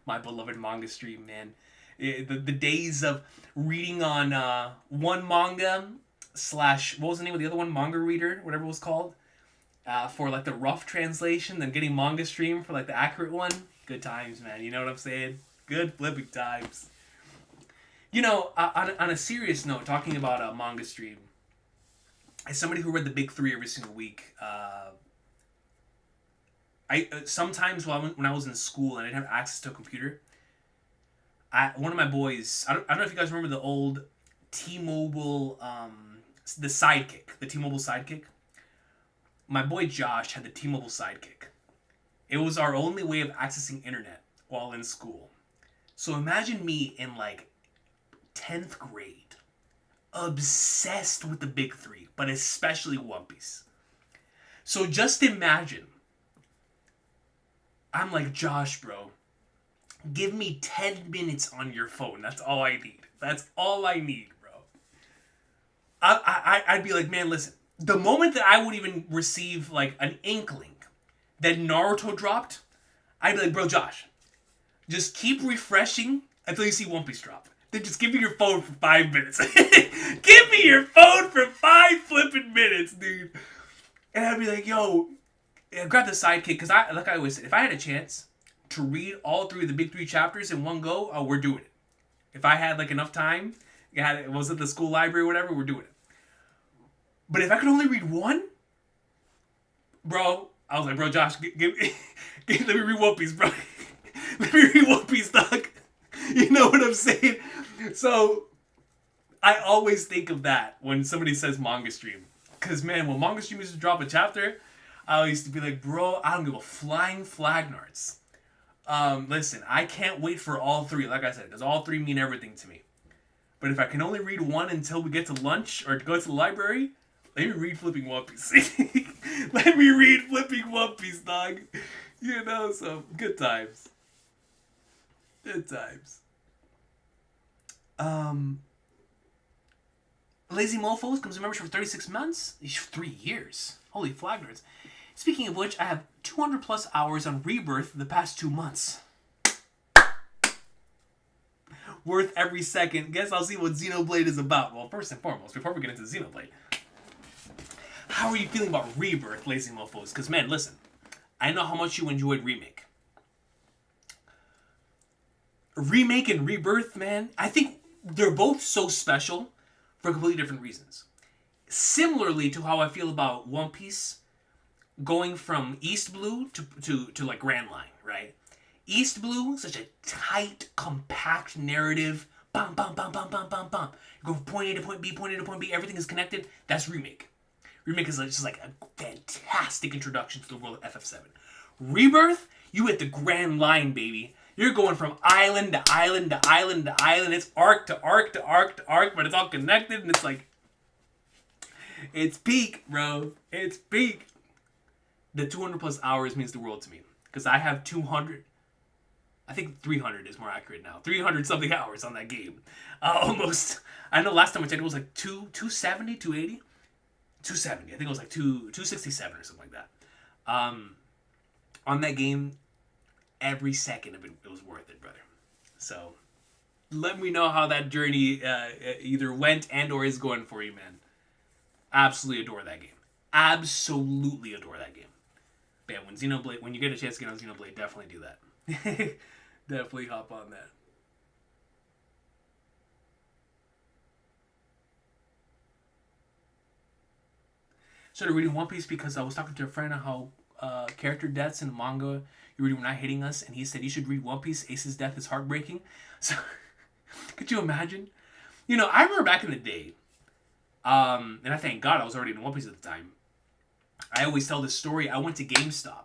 My beloved manga stream, man. The days of reading on one manga / what was the name of the other one? Manga Reader, whatever it was called. For like the rough translation, then getting manga stream for like the accurate one. Good times, man. You know what I'm saying? Good flipping times. You know, on a serious note, talking about manga stream, as somebody who read the big three every single week, I sometimes when I was in school and I didn't have access to a computer, one of my boys, I don't know if you guys remember the old T-Mobile, the T-Mobile Sidekick. My boy Josh had the T-Mobile Sidekick. It was our only way of accessing internet while in school. So imagine me in like 10th grade, obsessed with the big three, but especially One Piece. So just imagine, I'm like, Josh, bro, give me 10 minutes on your phone. That's all I need. That's all I need, bro. I'd be like, man, listen. The moment that I would even receive like an inkling that Naruto dropped, I'd be like, bro, Josh, just keep refreshing until you see One Piece drop. Then just give me your phone for 5 minutes. Give me your phone for 5 flipping minutes, dude. And I'd be like, yo, grab the Sidekick, because like I always said, if I had a chance to read all 3 of the big 3 chapters in one go, we're doing it. If I had like enough time, was at the school library or whatever, we're doing it. But if I could only read one, bro, I was like, bro, Josh, let me read One Piece, bro. Let me read One Piece, dog. You know what I'm saying? So, I always think of that when somebody says manga stream. Because, man, when manga stream used to drop a chapter, I used to be like, bro, I don't give a flying flagnards. Listen, I can't wait for all 3, like I said, because all 3 mean everything to me. But if I can only read one until we get to lunch or go to the library, let me read flipping One Piece. Let me read flipping One Piece, dog. You know, so good times. Good times. Lazy Mofos comes to membership for 36 months. 3 years. Holy flagnards. Speaking of which, I have 200 plus hours on Rebirth the past 2 months. Worth every second. Guess I'll see what Xenoblade is about. Well, first and foremost, before we get into Xenoblade, how are you feeling about Rebirth, Lazy Mofos? Because, man, listen, I know how much you enjoyed Remake. Remake and Rebirth, man, I think they're both so special for completely different reasons. Similarly to how I feel about One Piece going from East Blue to like Grand Line, right? East Blue, such a tight, compact narrative. Bum, bum, bum, bum, bum, bum, bum. You go from point A to point B, point A to point B, everything is connected. That's Remake. Remake is just like a fantastic introduction to the world of FF7. Rebirth, you hit the Grand Line, baby. You're going from island to island to island to island. It's arc to arc to arc to arc, but it's all connected, and it's like, it's peak, bro. It's peak. The 200 plus hours means the world to me, because I have 200. I think 300 is more accurate now. 300 something hours on that game. Almost. I know last time I checked it was like 270, 280. 270. I think it was like 267 or something like that. On that game, every second of it was worth it, brother. So, let me know how that journey either went and or is going for you, man. Absolutely adore that game. Absolutely adore that game. But yeah, when you get a chance to get on Xenoblade, definitely do that. Definitely hop on that. Started reading One Piece because I was talking to a friend on how character deaths in the manga you read were not hitting us, and he said you should read One Piece. Ace's death is heartbreaking. So, could you imagine? You know, I remember back in the day, and I thank God I was already in One Piece at the time. I always tell this story. I went to GameStop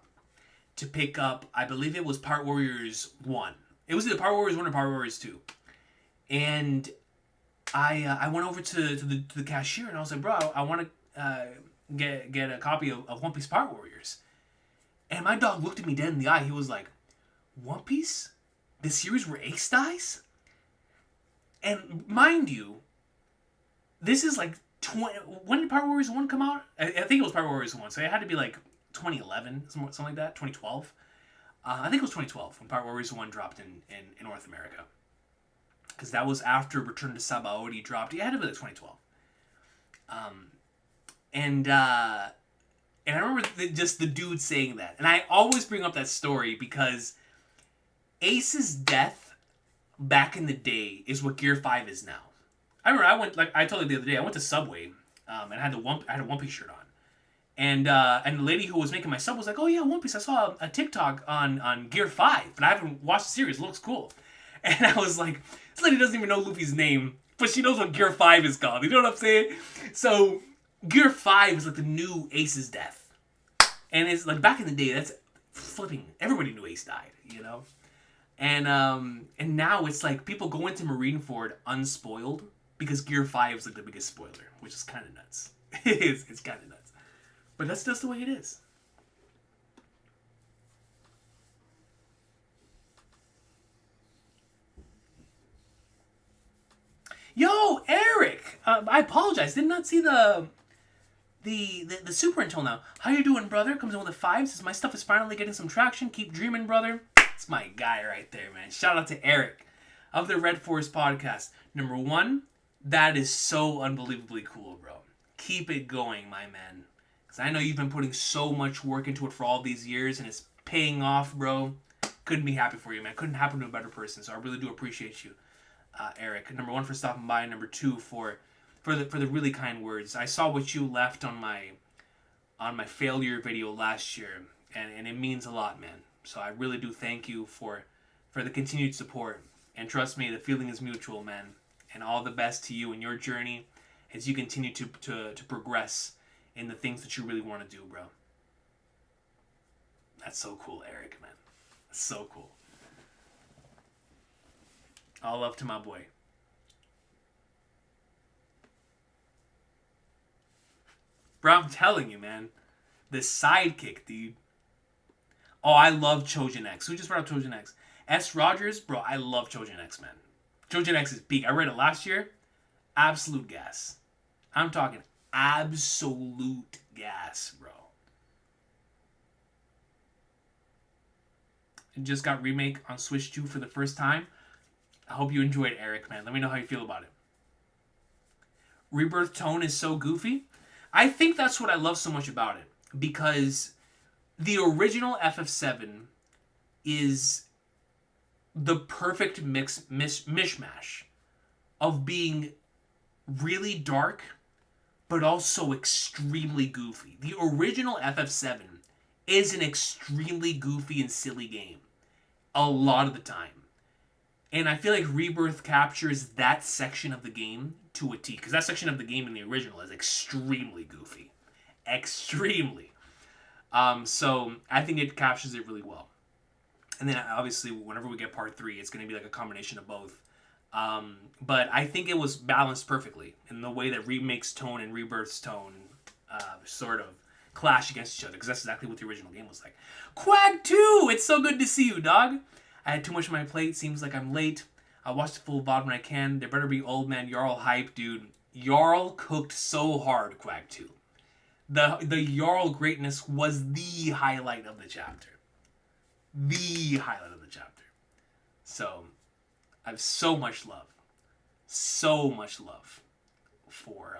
to pick up, I believe it was Part Warriors 1. It was either Part Warriors 1 or Part Warriors 2. And I went over to the cashier and I was like, bro, I want to get a copy of One Piece Part Warriors. And my dog looked at me dead in the eye. He was like, One Piece? The series where Ace dies? And mind you, this is like when did Power Warriors 1 come out? I think it was Power Warriors 1, so it had to be like 2011, something like that, 2012. I think it was 2012 when Power Warriors 1 dropped in North America. Because that was after Return to Sabaody dropped. It had to be like 2012. And I remember just the dude saying that. And I always bring up that story because Ace's death back in the day is what Gear 5 is now. I remember I told you the other day, I went to Subway and I had a One Piece shirt on. And the lady who was making my sub was like, "Oh yeah, One Piece. I saw a TikTok on Gear 5, but I haven't watched the series. It looks cool." And I was like, "This lady doesn't even know Luffy's name, but she knows what Gear 5 is called." You know what I'm saying? So Gear 5 is like the new Ace's death, and it's like back in the day, that's flipping. Everybody knew Ace died, you know. And now it's like people go into Marineford unspoiled because Gear 5 is like the biggest spoiler, which is kind of nuts. It's kind of nuts. But that's just the way it is. Yo, Eric! I apologize. Did not see the super until now. How you doing, brother? Comes in with a 5. Says, my stuff is finally getting some traction. Keep dreaming, brother. It's my guy right there, man. Shout out to Eric of the Red Forest podcast. Number 1, that is so unbelievably cool, bro. Keep it going, my man. Because I know you've been putting so much work into it for all these years, and it's paying off, bro. Couldn't be happy for you, man. Couldn't happen to a better person, so I really do appreciate you, Eric. Number 1, for stopping by. Number 2, for the really kind words. I saw what you left on my failure video last year, and it means a lot, man. So I really do thank you for the continued support. And trust me, the feeling is mutual, man. And all the best to you in your journey as you continue to progress in the things that you really want to do, bro. That's so cool, Eric, man. That's so cool. All love to my boy. Bro, I'm telling you, man. The sidekick, dude. Oh, I love Chojin X. Who just brought up Chojin X? S. Rogers, bro, I love Chojin X, man. Chojin X is peak. I read it last year. Absolute gas. I'm talking absolute gas, bro. It just got remake on Switch 2 for the first time. I hope you enjoyed, Eric, man. Let me know how you feel about it. Rebirth tone is so goofy. I think that's what I love so much about it. Because the original FF7 is the perfect mishmash of being really dark but also extremely goofy. The original FF7 is an extremely goofy and silly game a lot of the time. And I feel like Rebirth captures that section of the game to a T. Because that section of the game in the original is extremely goofy. Extremely. So I think it captures it really well. And then obviously whenever we get part 3, it's going to be like a combination of both. But I think it was balanced perfectly in the way that Remake's tone and Rebirth's tone sort of clash against each other. Because that's exactly what the original game was like. Quag 2! It's so good to see you, dog. I had too much on my plate. Seems like I'm late. I'll watch the full VOD when I can. There better be old man Jarl hype, dude. Jarl cooked so hard, Quag 2. The Jarl greatness was the highlight of the chapter. The highlight of the chapter. So, I have so much love for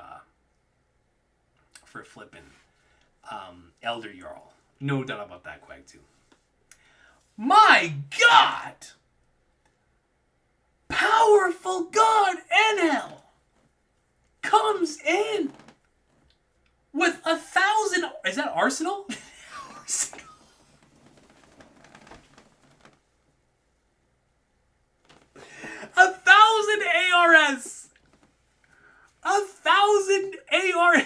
flipping Elder Jarl. No doubt about that, Quag 2. My God! Powerful God NL comes in with 1,000. Is that Arsenal? Arsenal. A 1,000 ARS. 1,000 ARS.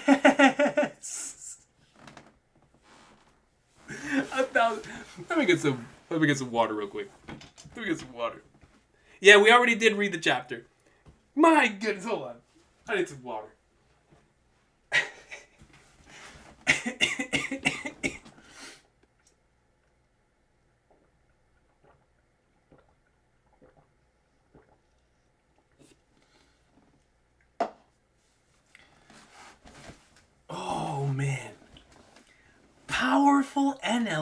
1,000. Let me get some water real quick. Let me get some water. Yeah, we already did read the chapter. My goodness, hold on. I need some water.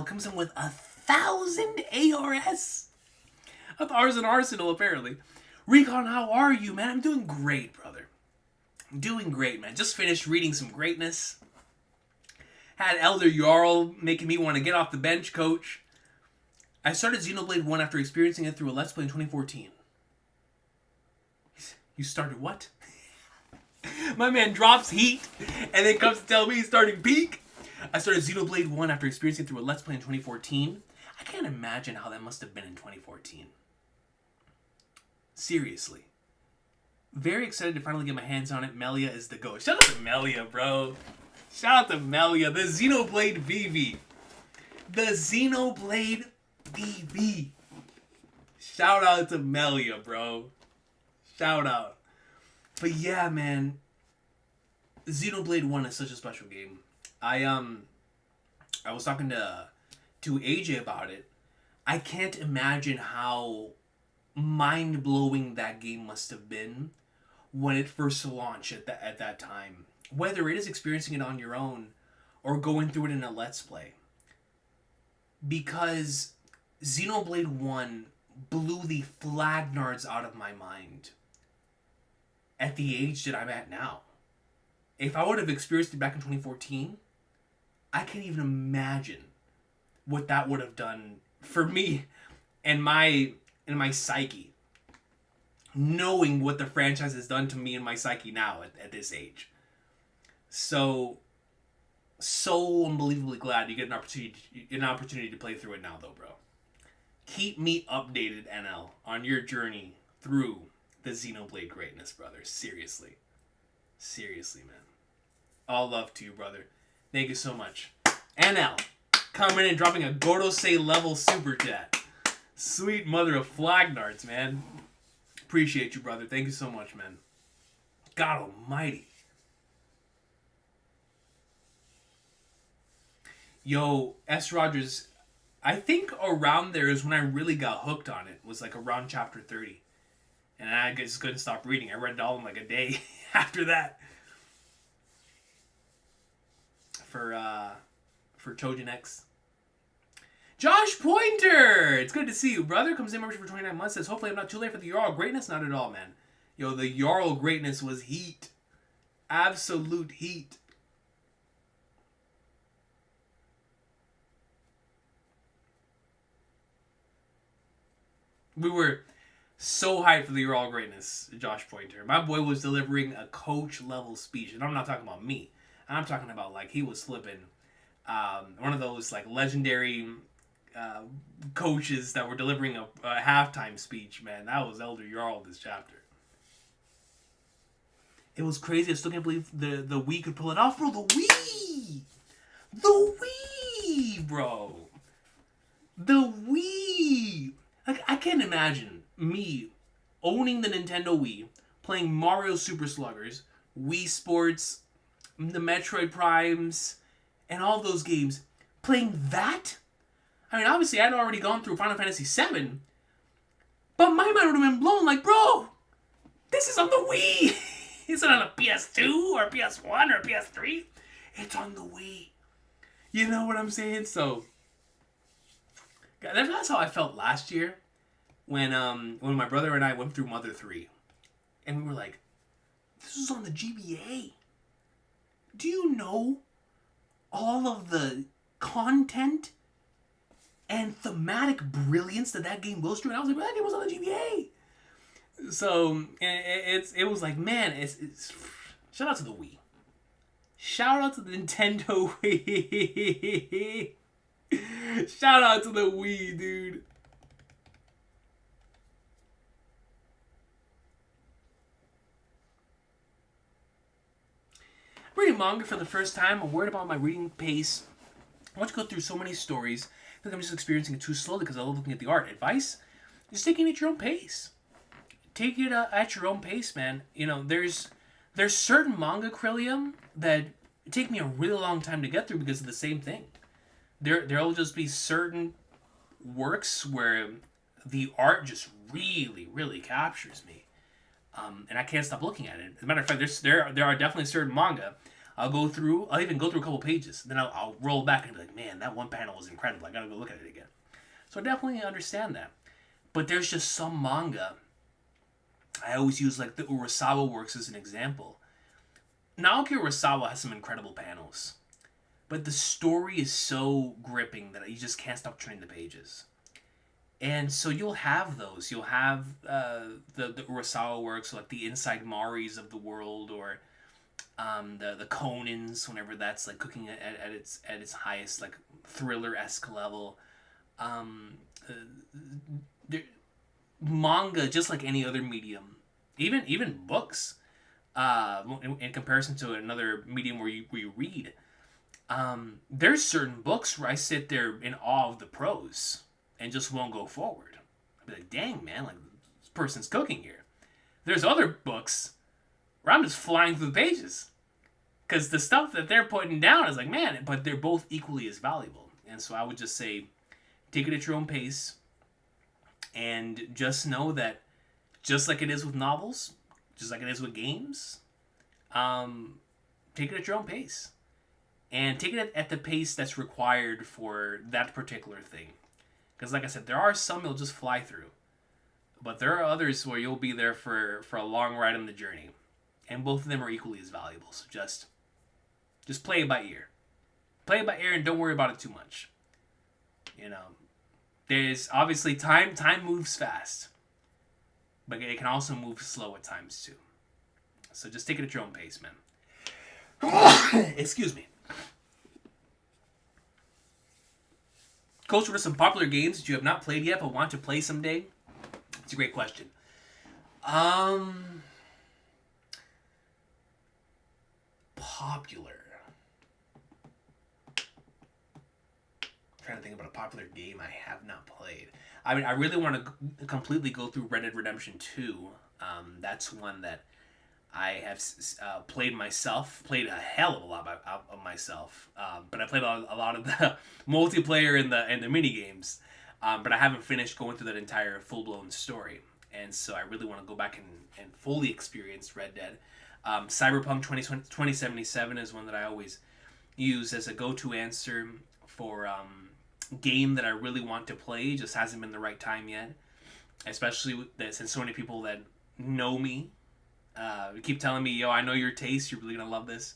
NL comes in with 1,000 ARS. I thought ours an arsenal, apparently. Recon, how are you, man? I'm doing great, brother. I'm doing great, man. Just finished reading some greatness. Had Elder Jarl making me want to get off the bench, coach. I started Xenoblade 1 after experiencing it through a Let's Play in 2014. You started what? My man drops heat and then comes to tell me he's starting Peak. I started Xenoblade 1 after experiencing it through a Let's Play in 2014. I can't imagine how that must have been in 2014. Seriously. Very excited to finally get my hands on it. Melia is the GOAT. Shout out to Melia, bro. Shout out to Melia. The Xenoblade VV. The Xenoblade VV. Shout out to Melia, bro. Shout out. But yeah, man. Xenoblade 1 is such a special game. I was talking to AJ about it. I can't imagine how mind-blowing that game must have been when it first launched at that time. Whether it is experiencing it on your own or going through it in a Let's Play. Because Xenoblade 1 blew the flagnards out of my mind at the age that I'm at now. If I would have experienced it back in 2014, I can't even imagine what that would have done for me and my psyche. Knowing what the franchise has done to me and my psyche now at this age. So unbelievably glad you get an opportunity to play through it now, though, bro. Keep me updated, NL, on your journey through the Xenoblade greatness, brother. Seriously, man. All love to you, brother. Thank you so much. NL coming in and dropping a Gordosei level super chat. Sweet mother of flagnards, man. Appreciate you, brother. Thank you so much, man. God almighty. Yo, S. Rogers, I think around there is when I really got hooked on it. It was like around chapter 30. And I just couldn't stop reading. I read it all in like a day after that. For Trojan X. Josh Pointer! It's good to see you, brother. Comes in membership for 29 months. Says, hopefully I'm not too late for the Jarl greatness. Not at all, man. Yo, the Jarl greatness was heat. Absolute heat. We were so hyped for the Jarl greatness, Josh Pointer. My boy was delivering a coach-level speech. And I'm not talking about me. I'm talking about, like, he was flipping one of those, like, legendary coaches that were delivering a halftime speech, man. That was Elder Jarl this chapter. It was crazy. I still can't believe the Wii could pull it off, bro. The Wii! The Wii, bro! The Wii! Like, I can't imagine me owning the Nintendo Wii, playing Mario Super Sluggers, Wii Sports, the Metroid Primes, and all those games, playing that? I mean, obviously, I'd already gone through Final Fantasy VII, but my mind would have been blown, like, bro, this is on the Wii! Is it on a PS2, or PS1, or PS3? It's on the Wii. You know what I'm saying? So, that's how I felt last year, when my brother and I went through Mother 3, and we were like, this is on the GBA. Do you know all of the content and thematic brilliance that game goes through? And I was like, that game was on the GBA. So it was like, man, it's shout out to the Wii. Shout out to the Nintendo Wii. Shout out to the Wii, dude. Reading manga for the first time. I'm worried about my reading pace. I want to go through so many stories. I think I'm just experiencing it too slowly because I love looking at the art. Advice? Just taking it at your own pace. Take it at your own pace, man. You know, there's certain manga, Krillium, that take me a really long time to get through because of the same thing. There'll just be certain works where the art just really, really captures me. And I can't stop looking at it. As a matter of fact, there are definitely certain manga I'll even go through a couple pages. Then I'll roll back and be like, man, that one panel was incredible. I gotta go look at it again. So I definitely understand that. But there's just some manga. I always use like the Urasawa works as an example. Naoki Urasawa has some incredible panels. But the story is so gripping that you just can't stop turning the pages. And so you'll have those. You'll have the Urasawa works, like the Inside Maris of the world, or the Conans, whenever that's like cooking at its highest like thriller-esque level. Manga, just like any other medium, even books, in comparison to another medium where you read, there's certain books where I sit there in awe of the prose and just won't go forward. I'd be like, dang, man, like this person's cooking here. There's other books where I'm just flying through the pages. Because the stuff that they're putting down is like, man, but they're both equally as valuable. And so I would just say, take it at your own pace. And just know that, just like it is with novels, just like it is with games, take it at your own pace. And take it at the pace that's required for that particular thing. Because like I said, there are some you'll just fly through. But there are others where you'll be there for a long ride on the journey. And both of them are equally as valuable. So just play it by ear. Play it by ear and don't worry about it too much. You know, there's obviously time moves fast. But it can also move slow at times too. So just take it at your own pace, man. Excuse me. Coach, what are some popular games that you have not played yet but want to play someday? It's a great question. Popular. I'm trying to think about a popular game I have not played. I mean, I really want to completely go through Red Dead Redemption 2. That's one that I have played myself. Played a hell of a lot of myself. But I played a lot of the multiplayer and the mini games. But I haven't finished going through that entire full-blown story. And so I really want to go back and fully experience Red Dead. Cyberpunk 2077 is one that I always use as a go-to answer for game that I really want to play. Just hasn't been the right time yet. Especially since so many people that know me keep telling me, yo, I know your taste. You're really going to love this.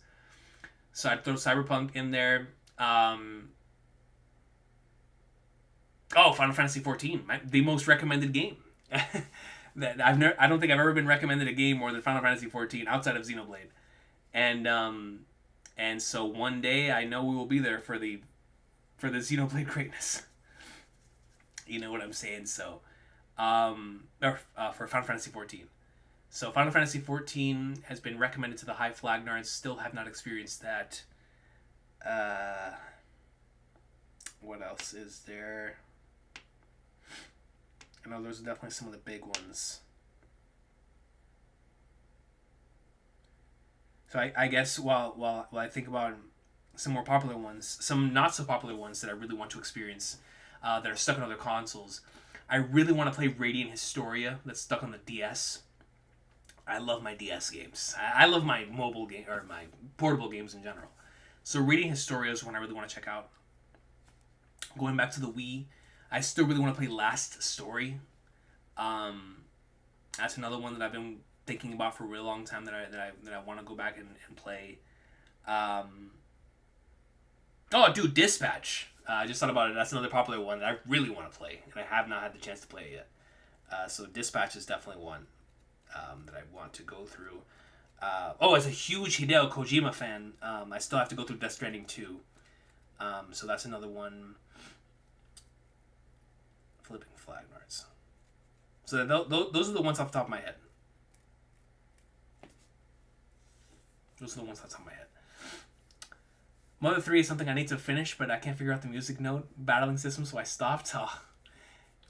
So I'd throw Cyberpunk in there. Final Fantasy 14, the most recommended game. That I don't think I've ever been recommended a game more than Final Fantasy 14 outside of Xenoblade, and so one day I know we will be there for the Xenoblade greatness. You know what I'm saying? So, for Final Fantasy 14. So Final Fantasy 14 has been recommended to the high flag nards. Still have not experienced that. What else is there? I know those are definitely some of the big ones. So I guess while I think about some more popular ones, some not so popular ones that I really want to experience, that are stuck on other consoles, I really want to play Radiant Historia that's stuck on the DS. I love my DS games. I love my mobile game or my portable games in general. So Radiant Historia is one I really want to check out. Going back to the Wii, I still really want to play Last Story. That's another one that I've been thinking about for a real long time that I want to go back and play. Dude, Dispatch. I just thought about it. That's another popular one that I really want to play, and I have not had the chance to play it yet. So Dispatch is definitely one that I want to go through. As a huge Hideo Kojima fan, I still have to go through Death Stranding 2. So that's another one. Flipping flag nards. So those are the ones off the top of my head. Those are the ones off the top of my head. Mother 3 is something I need to finish, but I can't figure out the music note battling system, so I stopped.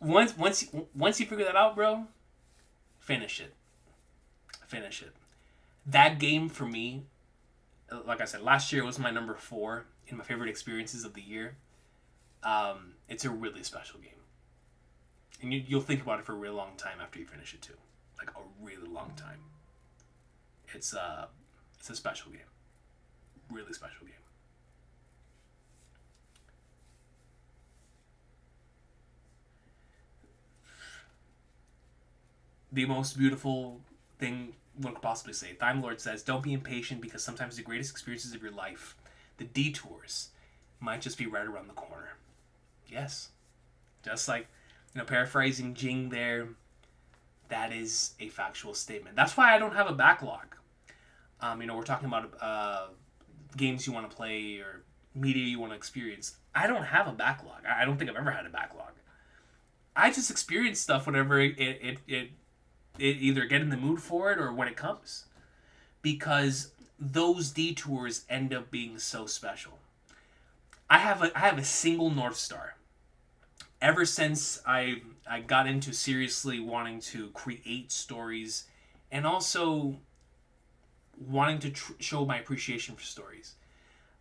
Once you figure that out, bro, finish it. Finish it. That game for me, like I said, last year was my number 4 in my favorite experiences of the year. It's a really special game. And you'll think about it for a really long time after you finish it too. Like a really long time. It's a special game. Really special game. The most beautiful thing one could possibly say. Time Lord says, don't be impatient because sometimes the greatest experiences of your life, the detours, might just be right around the corner. Yes. Just like, paraphrasing Jing there, that is a factual statement. That's why I don't have a backlog. We're talking about games you want to play or media you want to experience. I don't have a backlog. I don't think I've ever had a backlog. I just experience stuff whenever it either get in the mood for it or when it comes. Because those detours end up being so special. I have a single North Star. Ever since I got into seriously wanting to create stories and also wanting to show my appreciation for stories,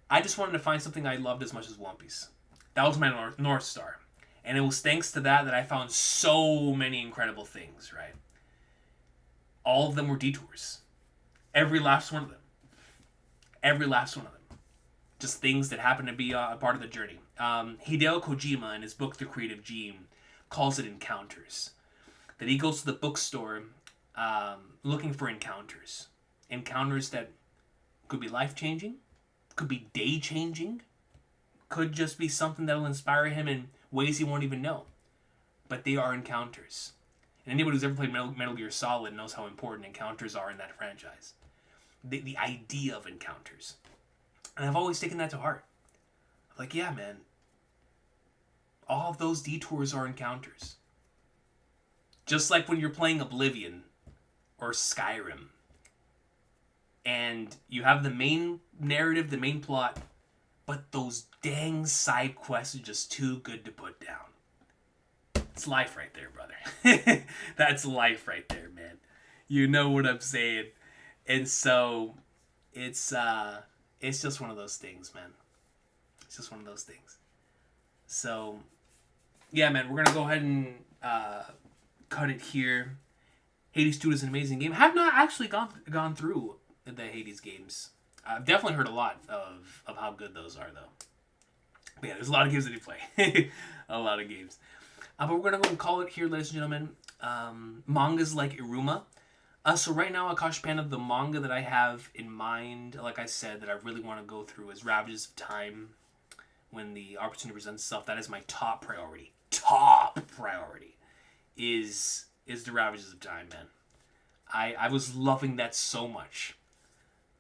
I just wanted to find something I loved as much as One Piece. That was my North Star. And it was thanks to that I found so many incredible things, right? All of them were detours. Every last one of them. Every last one of them. Just things that happened to be a part of the journey. Hideo Kojima, in his book The Creative Gene, calls it encounters. That he goes to the bookstore looking for encounters. Encounters that could be life-changing, could be day-changing, could just be something that will inspire him in ways he won't even know. But they are encounters. And anybody who's ever played Metal Gear Solid knows how important encounters are in that franchise. The idea of encounters. And I've always taken that to heart. I'm like, yeah, man. All of those detours are encounters. Just like when you're playing Oblivion or Skyrim. And you have the main narrative, the main plot, but those dang side quests are just too good to put down. It's life right there, brother. That's life right there, man. You know what I'm saying. And so, it's just one of those things, man. It's just one of those things. So, yeah, man, we're going to go ahead and cut it here. Hades 2 is an amazing game. I have not actually gone through the Hades games. I've definitely heard a lot of how good those are, though. But yeah, there's a lot of games that you play. A lot of games. But we're going to go and call it here, ladies and gentlemen. Mangas like Iruma. So right now, Akash Panda, the manga that I have in mind, like I said, that I really want to go through is Ravages of Time. When the opportunity presents itself, that is my top priority. Top priority is the Ravages of Time, man. I was loving that so much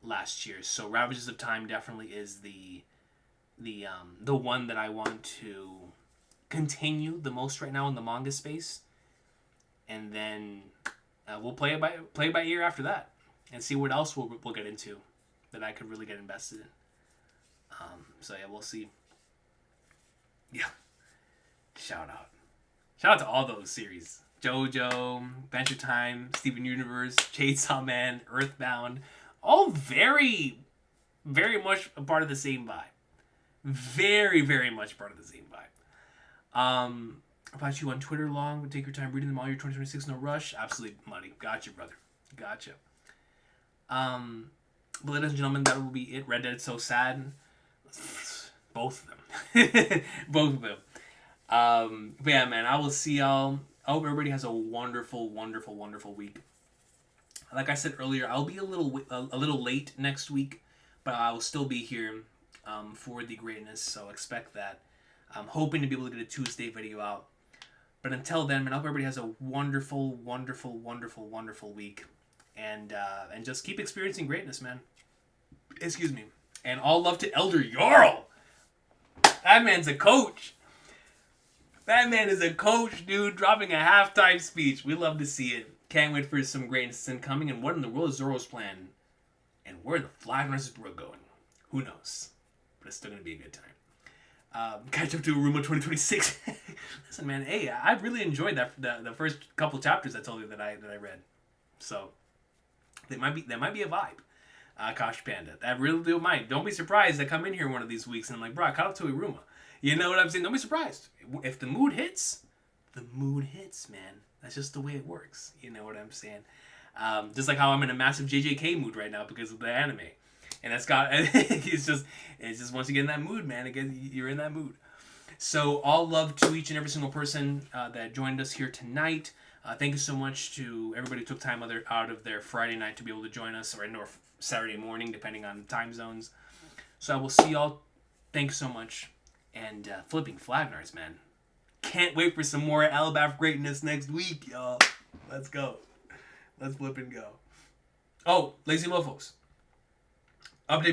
last year. So Ravages of Time definitely is the one that I want to continue the most right now in the manga space, and then we'll play it by ear after that, and see what else we'll get into that I could really get invested in. So yeah, we'll see. Yeah, shout out to all those series: JoJo, Adventure Time, Steven Universe, Chainsaw Man, Earthbound, all very, very much a part of the same vibe. Very, very much part of the same vibe. About you on Twitter long. Take your time reading them all. Your 2026, no rush. Absolutely, money. Gotcha, brother. Gotcha. But ladies and gentlemen, that will be it. Red Dead So Sad. Both of them. Both of them. But yeah, man, I will see y'all. I hope everybody has a wonderful, wonderful, wonderful week. Like I said earlier, I'll be a little late next week, but I will still be here for the greatness, so expect that. I'm hoping to be able to get a Tuesday video out. But until then, man, I hope everybody has a wonderful, wonderful, wonderful, wonderful week. And just keep experiencing greatness, man. Excuse me. And all love to Elder Jarl. That man's a coach. That man is a coach, dude, dropping a halftime speech. We love to see it. Can't wait for some greatness incoming. And what in the world is Zoro's plan? And where the Fly versus Bro going? Who knows? But it's still going to be a good time. Catch up to Aruma 2026. Listen, man, hey, I really enjoyed the first couple chapters I told you that I read. So that might be a vibe. Kosh Panda. That really might. Don't be surprised I come in here one of these weeks and I'm like, bro, I caught up to Iruma. You know what I'm saying? Don't be surprised. If the mood hits, man. That's just the way it works. You know what I'm saying? Just like how I'm in a massive JJK mood right now because of the anime. And that's got it's just once you get in that mood, man, again you're in that mood. So all love to each and every single person that joined us here tonight. Thank you so much to everybody who took time out of their Friday night to be able to join us, or Saturday morning, depending on time zones. So I will see y'all. Thanks so much. And flipping Flagnards, man. Can't wait for some more Elbaf greatness next week, y'all. Let's go. Let's flip and go. Oh, Lazy Mofos. Update